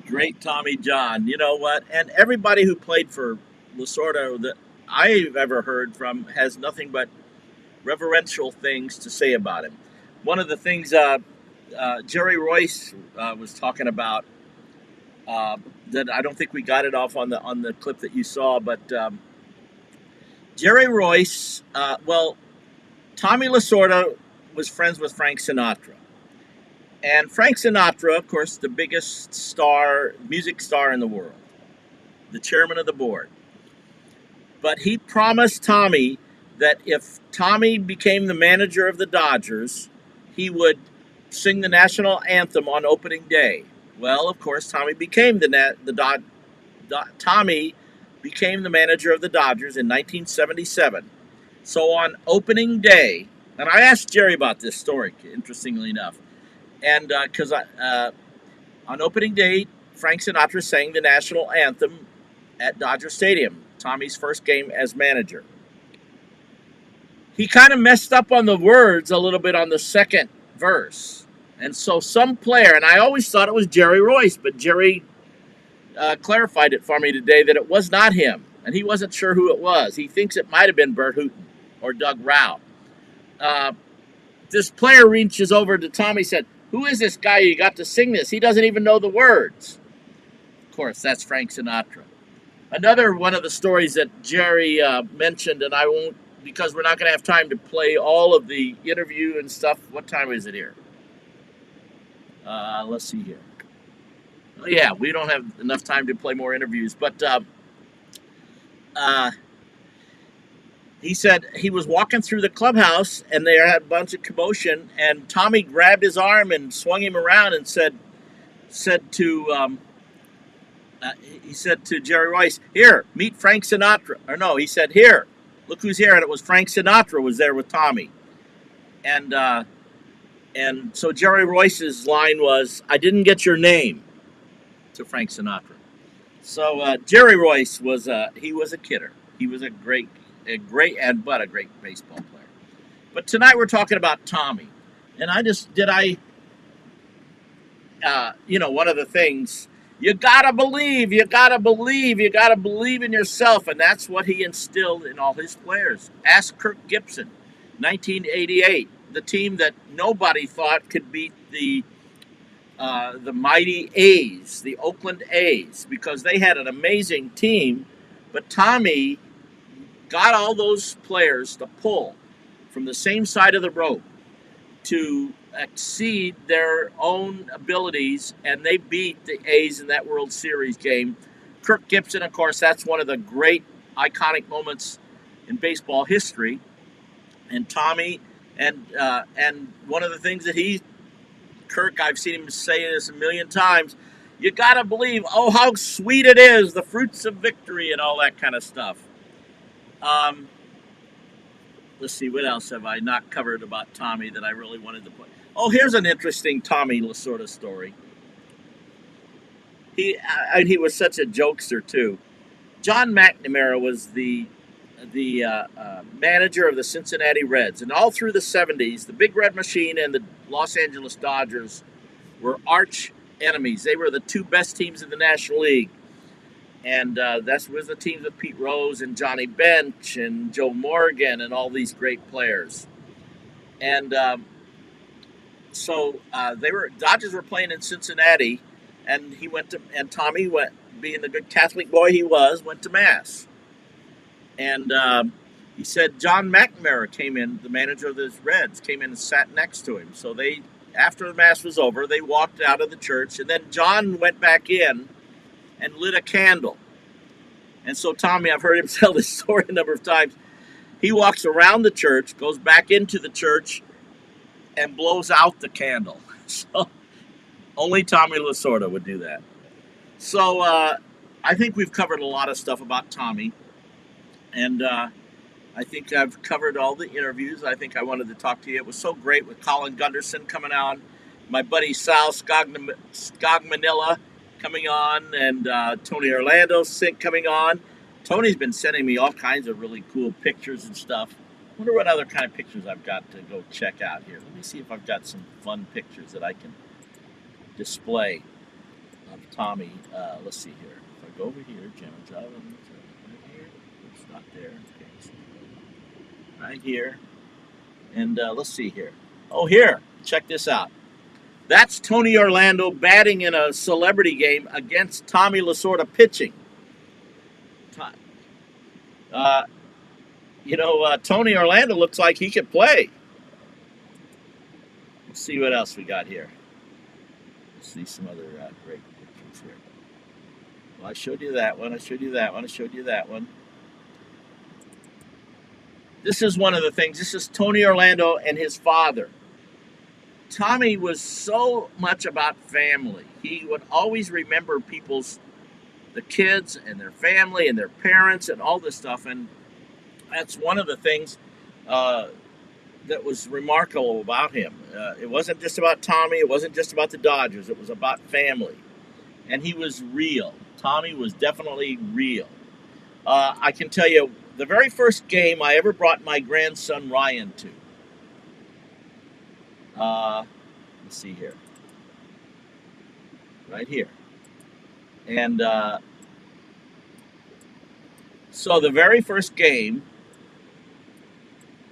Great Tommy John. You know what? And everybody who played for Lasorda that I've ever heard from has nothing but reverential things to say about him. One of the things Jerry Royce was talking about that I don't think we got it off on the clip that you saw, but Jerry Royce, Tommy Lasorda was friends with Frank Sinatra. And Frank Sinatra, of course, the biggest music star in the world, the chairman of the board. But he promised Tommy that if Tommy became the manager of the Dodgers, he would sing the national anthem on opening day. Well, of course, Tommy became Tommy became the manager of the Dodgers in 1977. So on opening day, and I asked Jerry about this story, interestingly enough, and because on opening day, Frank Sinatra sang the national anthem at Dodger Stadium, Tommy's first game as manager. He kind of messed up on the words a little bit on the second verse. And so some player, and I always thought it was Jerry Royce, but Jerry clarified it for me today that it was not him. And he wasn't sure who it was. He thinks it might have been Bert Hooton or Doug Rao. This player reaches over to Tommy and said, "Who is this guy you got to sing this? He doesn't even know the words." Of course, that's Frank Sinatra. Another one of the stories that Jerry mentioned, and I won't, because we're not going to have time to play all of the interview and stuff. What time is it here? Let's see here. Oh, yeah, we don't have enough time to play more interviews. But he said he was walking through the clubhouse, and they had a bunch of commotion, and Tommy grabbed his arm and swung him around and said to Jerry Royce, "Here, meet Frank Sinatra." Or no, he said, "Here, look who's here." And it was Frank Sinatra was there with Tommy. And so Jerry Royce's line was, "I didn't get your name," to Frank Sinatra. So Jerry Royce was he was a kidder. He was a great baseball player. But tonight we're talking about Tommy. And one of the things, you gotta believe in yourself. And that's what he instilled in all his players. Ask Kirk Gibson, 1988, the team that nobody thought could beat the mighty A's, the Oakland A's, because they had an amazing team. But Tommy got all those players to pull from the same side of the rope to exceed their own abilities, and they beat the A's in that World Series game. Kirk Gibson, of course, that's one of the great iconic moments in baseball history. And Tommy, and one of the things that Kirk, I've seen him say this a million times, you got to believe, oh, how sweet it is, the fruits of victory and all that kind of stuff. Let's see, what else have I not covered about Tommy that I really wanted to put? Oh, here's an interesting Tommy Lasorda story. He was such a jokester, too. John McNamara was the manager of the Cincinnati Reds, and all through the 70s, the Big Red Machine and the Los Angeles Dodgers were arch enemies. They were the two best teams in the National League, and that was the teams with Pete Rose and Johnny Bench and Joe Morgan and all these great players. And so Dodgers were playing in Cincinnati, and Tommy went, being the good Catholic boy he was, went to Mass. And he said John McNamara came in, the manager of the Reds, came in and sat next to him. So after the Mass was over, they walked out of the church, and then John went back in and lit a candle. And so Tommy, I've heard him tell this story a number of times. He walks around the church, goes back into the church, and blows out the candle. So only Tommy Lasorda would do that. So I think we've covered a lot of stuff about Tommy. And I think I've covered all the interviews. I think I wanted to talk to you. It was so great with Colin Gunderson coming on, my buddy Sal Scogmanillo coming on, and Tony Orlando coming on. Tony's been sending me all kinds of really cool pictures and stuff. I wonder what other kind of pictures I've got to go check out here. Let me see if I've got some fun pictures that I can display of Tommy. Let's see here. If I go over here, right here. It's not there. Okay, so right here. And let's see here. Oh, here. Check this out. That's Tony Orlando batting in a celebrity game against Tommy Lasorda pitching. Tony Orlando looks like he could play. Let's see what else we got here. Let's see some other great pictures here. Well, I showed you that one. I showed you that one. I showed you that one. This is one of the things. This is Tony Orlando and his father. Tommy was so much about family. He would always remember the kids and their family and their parents and all this stuff. And that's one of the things that was remarkable about him. It wasn't just about Tommy. It wasn't just about the Dodgers. It was about family. And he was real. Tommy was definitely real. I can tell you, the very first game I ever brought my grandson Ryan to. Let's see here. Right here. And so the very first game,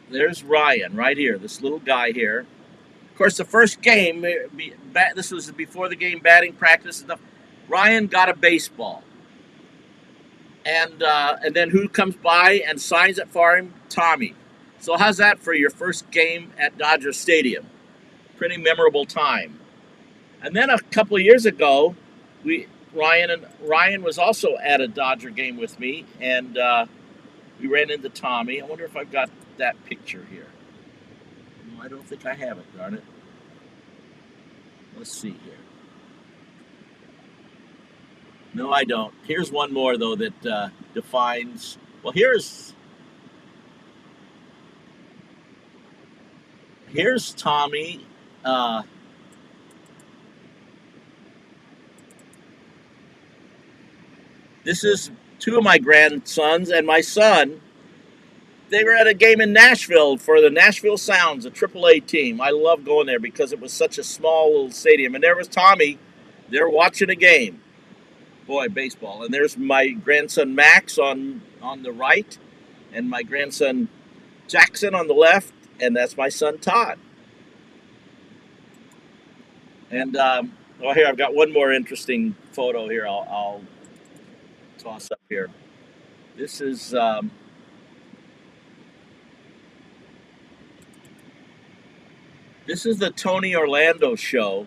there's Ryan right here, this little guy here. Of course, the first game, this was before the game, batting practice and stuff. Ryan got a baseball. And then who comes by and signs it for him? Tommy. So how's that for your first game at Dodger Stadium? Pretty memorable time. And then a couple of years ago, Ryan was also at a Dodger game with me, and we ran into Tommy. I wonder if I've got that picture here. No, I don't think I have it, darn it. Let's see here. No, I don't. Here's one more, though, that defines... Well, here's Tommy. This is two of my grandsons and my son. They were at a game in Nashville for the Nashville Sounds, a AAA team. I love going there because it was such a small little stadium. And there was Tommy. They're watching a game. Boy, baseball. And there's my grandson Max on the right, and my grandson Jackson on the left, and that's my son Todd. And here I've got one more interesting photo here. I'll toss up here. This is the Tony Orlando show.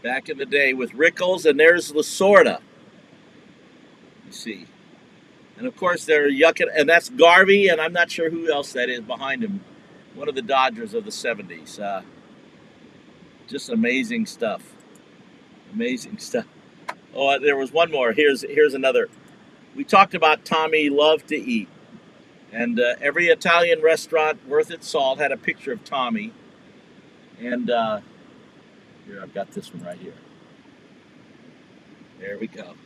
Back in the day with Rickles, and there's Lasorda. You see. And of course they're yucking, and that's Garvey, and I'm not sure who else that is behind him. One of the Dodgers of the 70s. Just amazing stuff. Amazing stuff. Oh, there was one more. Here's another. We talked about Tommy loved to eat. And every Italian restaurant worth its salt had a picture of Tommy. And here, I've got this one right here. There we go.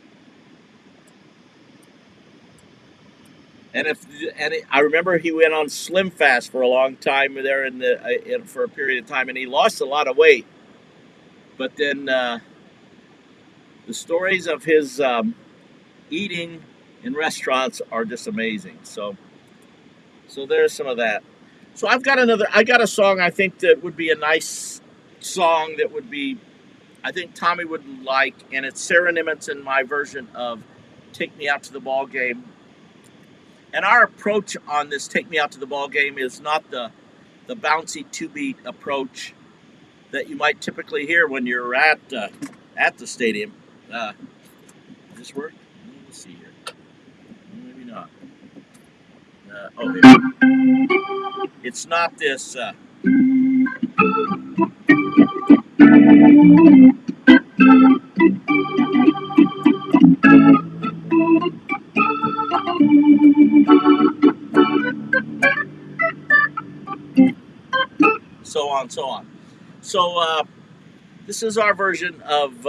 And I remember he went on Slim Fast for a long time there for a period of time, and he lost a lot of weight. But then the stories of his eating in restaurants are just amazing. So there's some of that. So I got a song I think that would be a nice song that would be, I think Tommy would like, and it's Sarah Nimitz and my version of Take Me Out to the Ball Game. And our approach on this Take Me Out to the Ball Game is not the bouncy two-beat approach that you might typically hear when you're at the stadium. Does this work? Let's see here. Maybe not. Here. It's not this. So on, so on. So this is our version of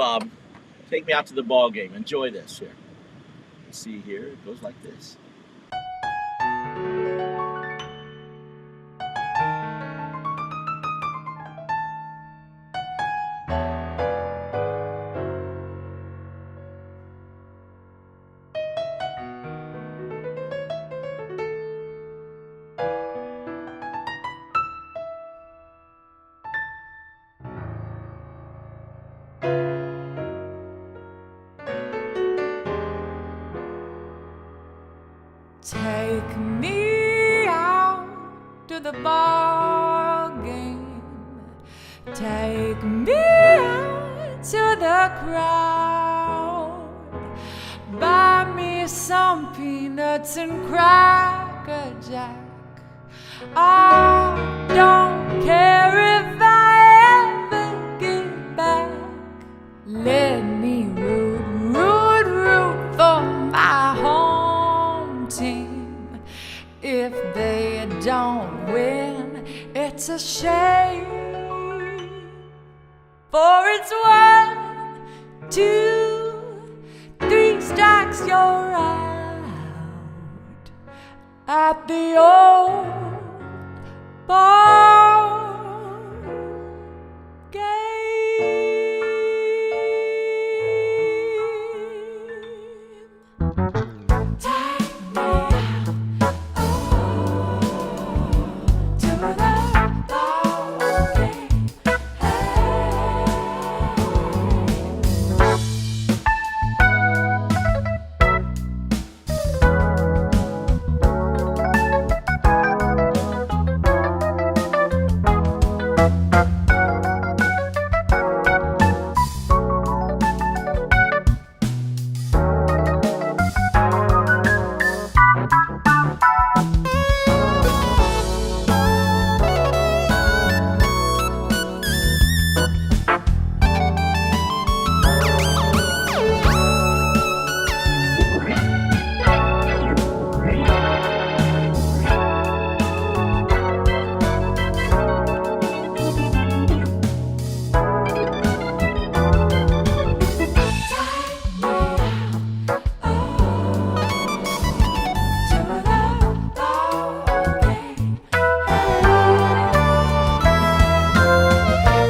Take Me Out to the Ball Game. Enjoy this here. Let's see here. It goes like this. Take me out to the ball game. Take me out to the crowd. Buy me some peanuts and Cracker Jack. I don't care if I ever get back. Let me root for my home team. If they don't win, it's a shame. For it's 1, 2, 3 strikes, you're out at the old ball game. Take me out, to the ball game.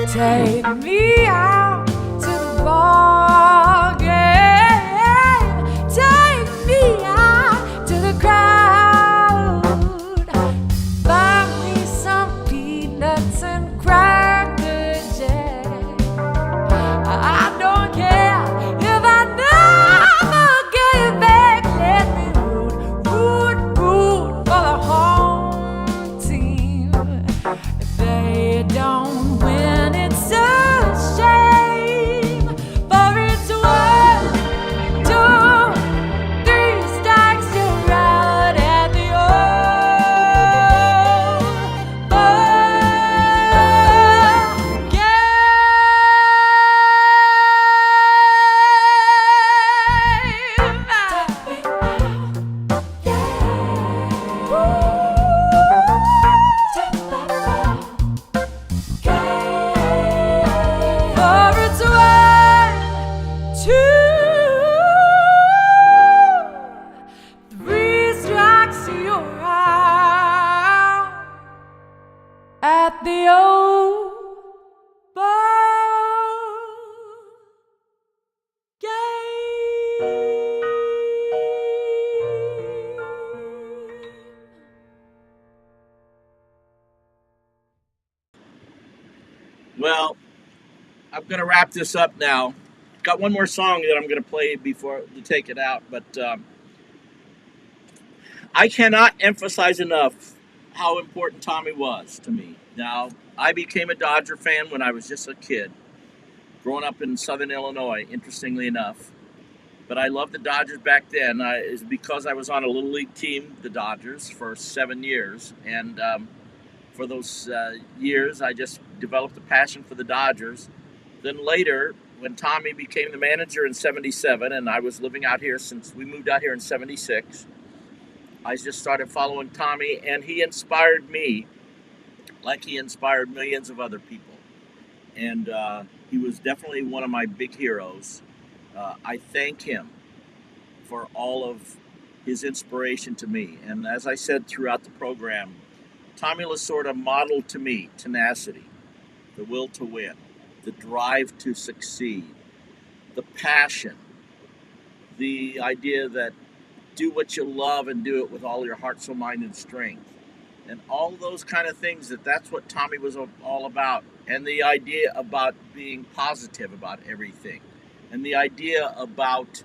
Take me out to the ball game. Take me out to the crowd. Buy me some peanuts and Cracker Jack. I don't care if I never get back. Let me root for the home team. If they don't win, it's a shame. the old ball game. Well, I'm going to wrap this up now. Got one more song that I'm going to play before to take it out, but I cannot emphasize enough how important Tommy was to me. Now, I became a Dodger fan when I was just a kid, growing up in Southern Illinois, interestingly enough. But I loved the Dodgers back then. It's because I was on a little league team, the Dodgers, for 7 years. And for those years, I just developed a passion for the Dodgers. Then later, when Tommy became the manager in 77, and I was living out here since we moved out here in 76, I just started following Tommy, and he inspired me like he inspired millions of other people. And he was definitely one of my big heroes. I thank him for all of his inspiration to me. And as I said throughout the program, Tommy Lasorda modeled to me tenacity, the will to win, the drive to succeed, the passion, the idea that do what you love and do it with all your heart, soul, mind, and strength. And all those kind of things, that's what Tommy was all about. And the idea about being positive about everything. And the idea about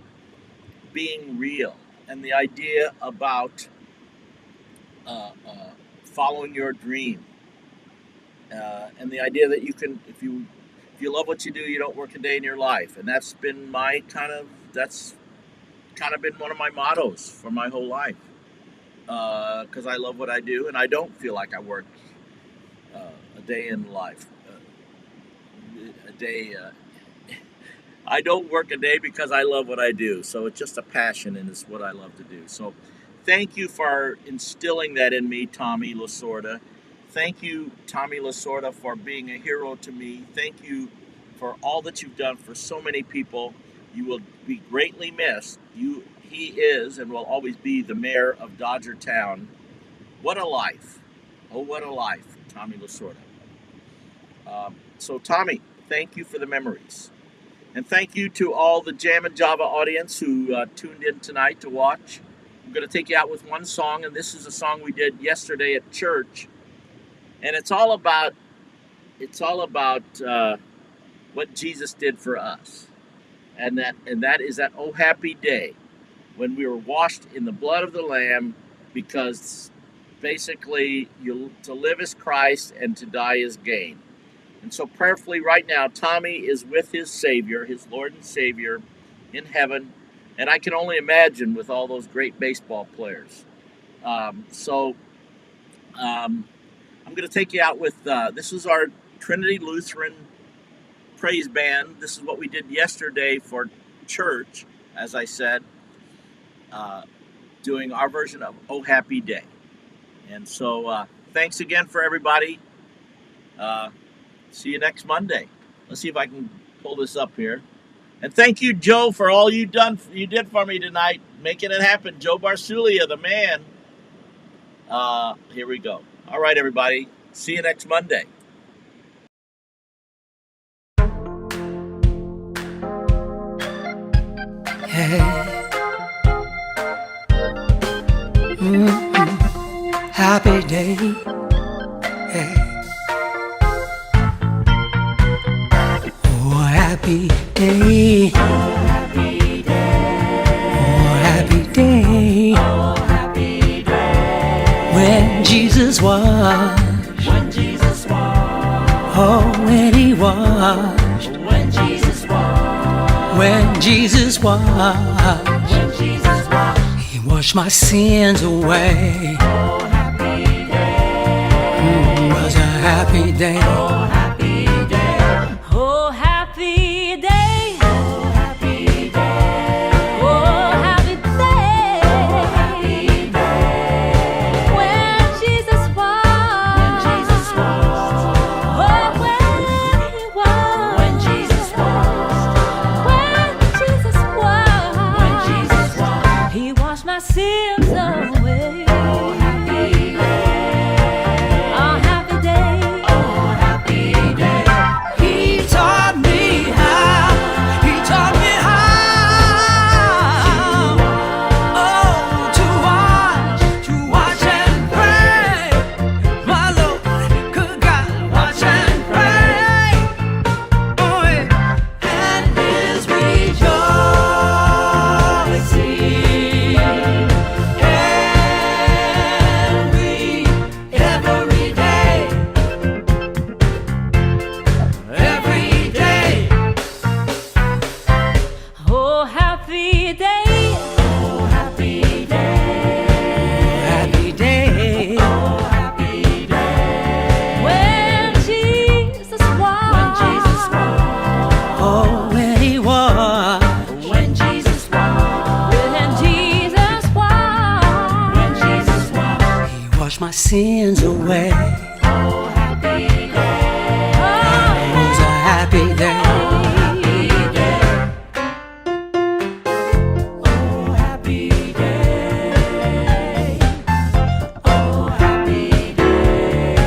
being real. And the idea about following your dream. And the idea that you can, if you love what you do, you don't work a day in your life. And that's been that's kind of been one of my mottos for my whole life. Because I love what I do, and I don't feel like I work a day in life. I don't work a day because I love what I do. So it's just a passion, and it's what I love to do. So thank you for instilling that in me, Tommy Lasorda. Thank you, Tommy Lasorda, for being a hero to me. Thank you for all that you've done for so many people. You will be greatly missed. He is and will always be the mayor of Dodger Town. What a life. Oh, what a life, Tommy Lasorda. So, Tommy, thank you for the memories. And thank you to all the Jam and Java audience who tuned in tonight to watch. I'm going to take you out with one song, and this is a song we did yesterday at church. And it's all about what Jesus did for us. And that is that oh happy day when we were washed in the blood of the Lamb, because basically to live is Christ and to die is gain. And so prayerfully right now, Tommy is with his Savior, his Lord and Savior in heaven. And I can only imagine with all those great baseball players. I'm going to take you out with, this is our Trinity Lutheran praise band. This is what we did yesterday for church, as I said, doing our version of Oh Happy Day. And so thanks again for everybody. See you next Monday. Let's see if I can pull this up here. And thank you, Joe, for all you did for me tonight, making it happen. Joe Barsulia, the man. Here we go. All right, everybody. See you next Monday. Hey. Happy day. Hey. Oh, happy day. Oh, happy day. Oh, happy day. Oh, happy day. When Jesus washed. When Jesus washed. Oh, when he washed. When Jesus washed. When Jesus washed. When Jesus washed. He washed my sins away. Oh, happy day. It was a happy day. Oh, happy day. Oh, happy day. Oh, happy day. Oh, happy day. Oh, happy day. When Jesus washed. When Jesus washed. Oh, when he washed. When Jesus washed. When Jesus washed. When Jesus washed. He washed my sins away. Oh, happy day. Oh, happy day. Oh, sins away. Oh, happy day. Oh, it was a happy day. Oh, happy day. Oh, happy day.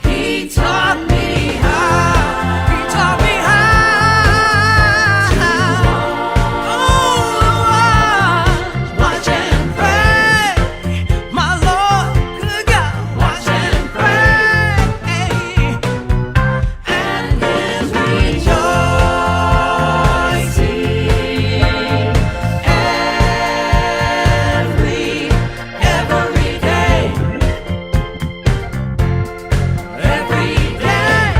He taught me how. He taught me how. Oh, watch and pray. My Lord, good God, watch and pray. And His rejoicing every day. Every day.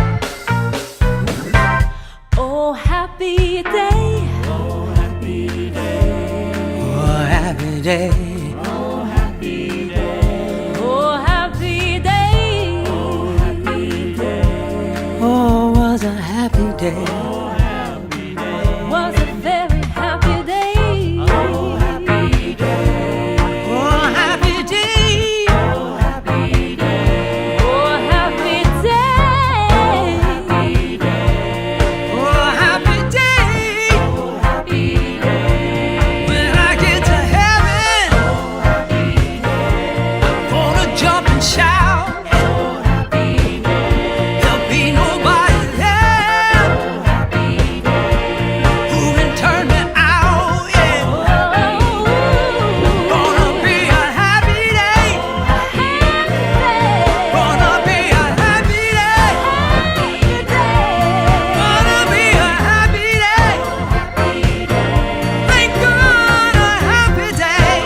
Oh, happy day. Oh, happy day. Oh, happy day. Oh, happy day. Oh, happy day. Oh, happy day. Oh, was a happy day. Oh, happy day. Was a very happy day. Oh, happy day. Oh, happy day. Oh, happy day. Oh, happy day. Oh, happy day. Oh, happy day. When I get to heaven, I'm gonna jump and shout. There'll be nobody there who can turn me out. Yeah. Gonna be a happy day. Gonna be a happy day. Gonna be a happy day. Thank God, a happy day.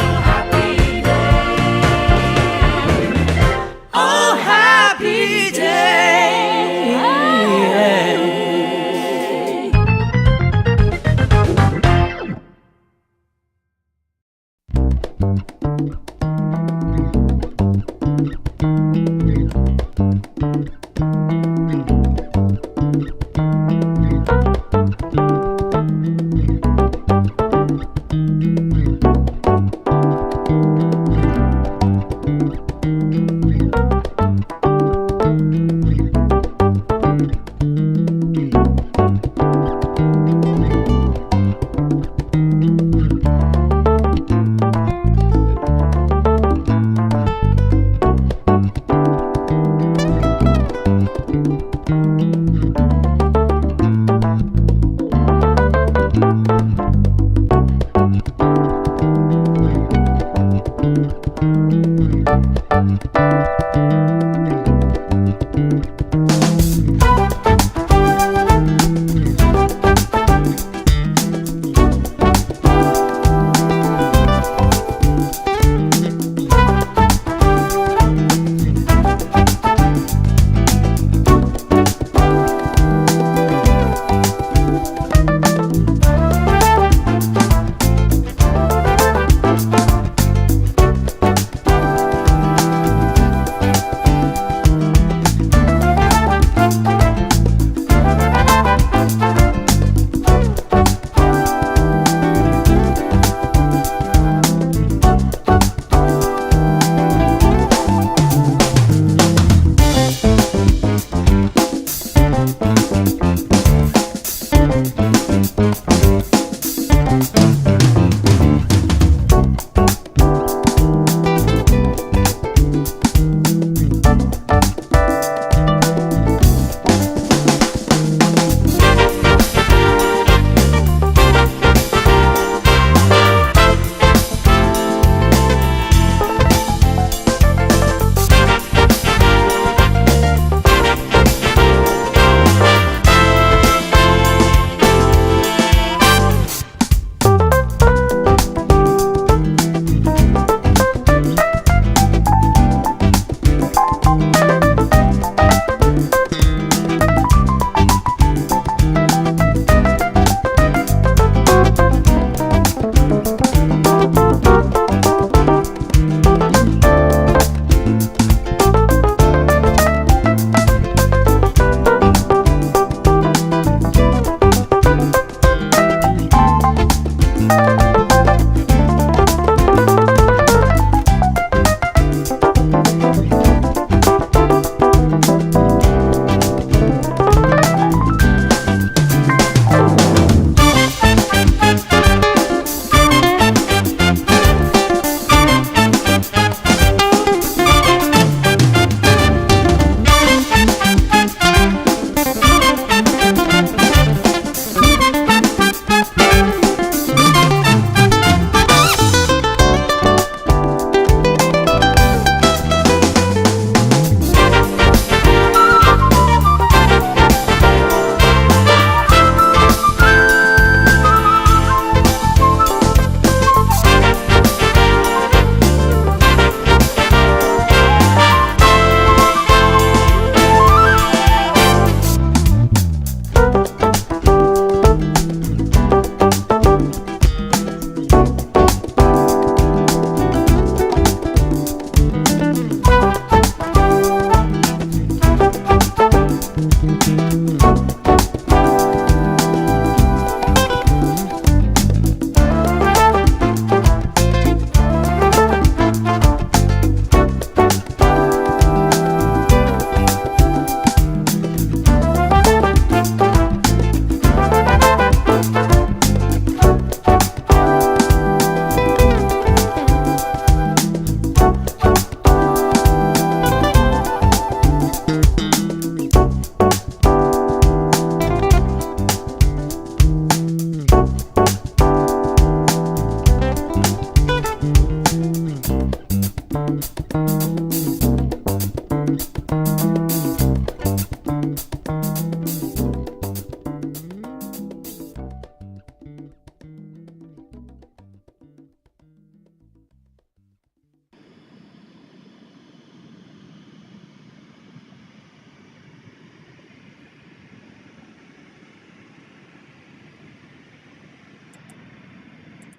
Oh, happy day.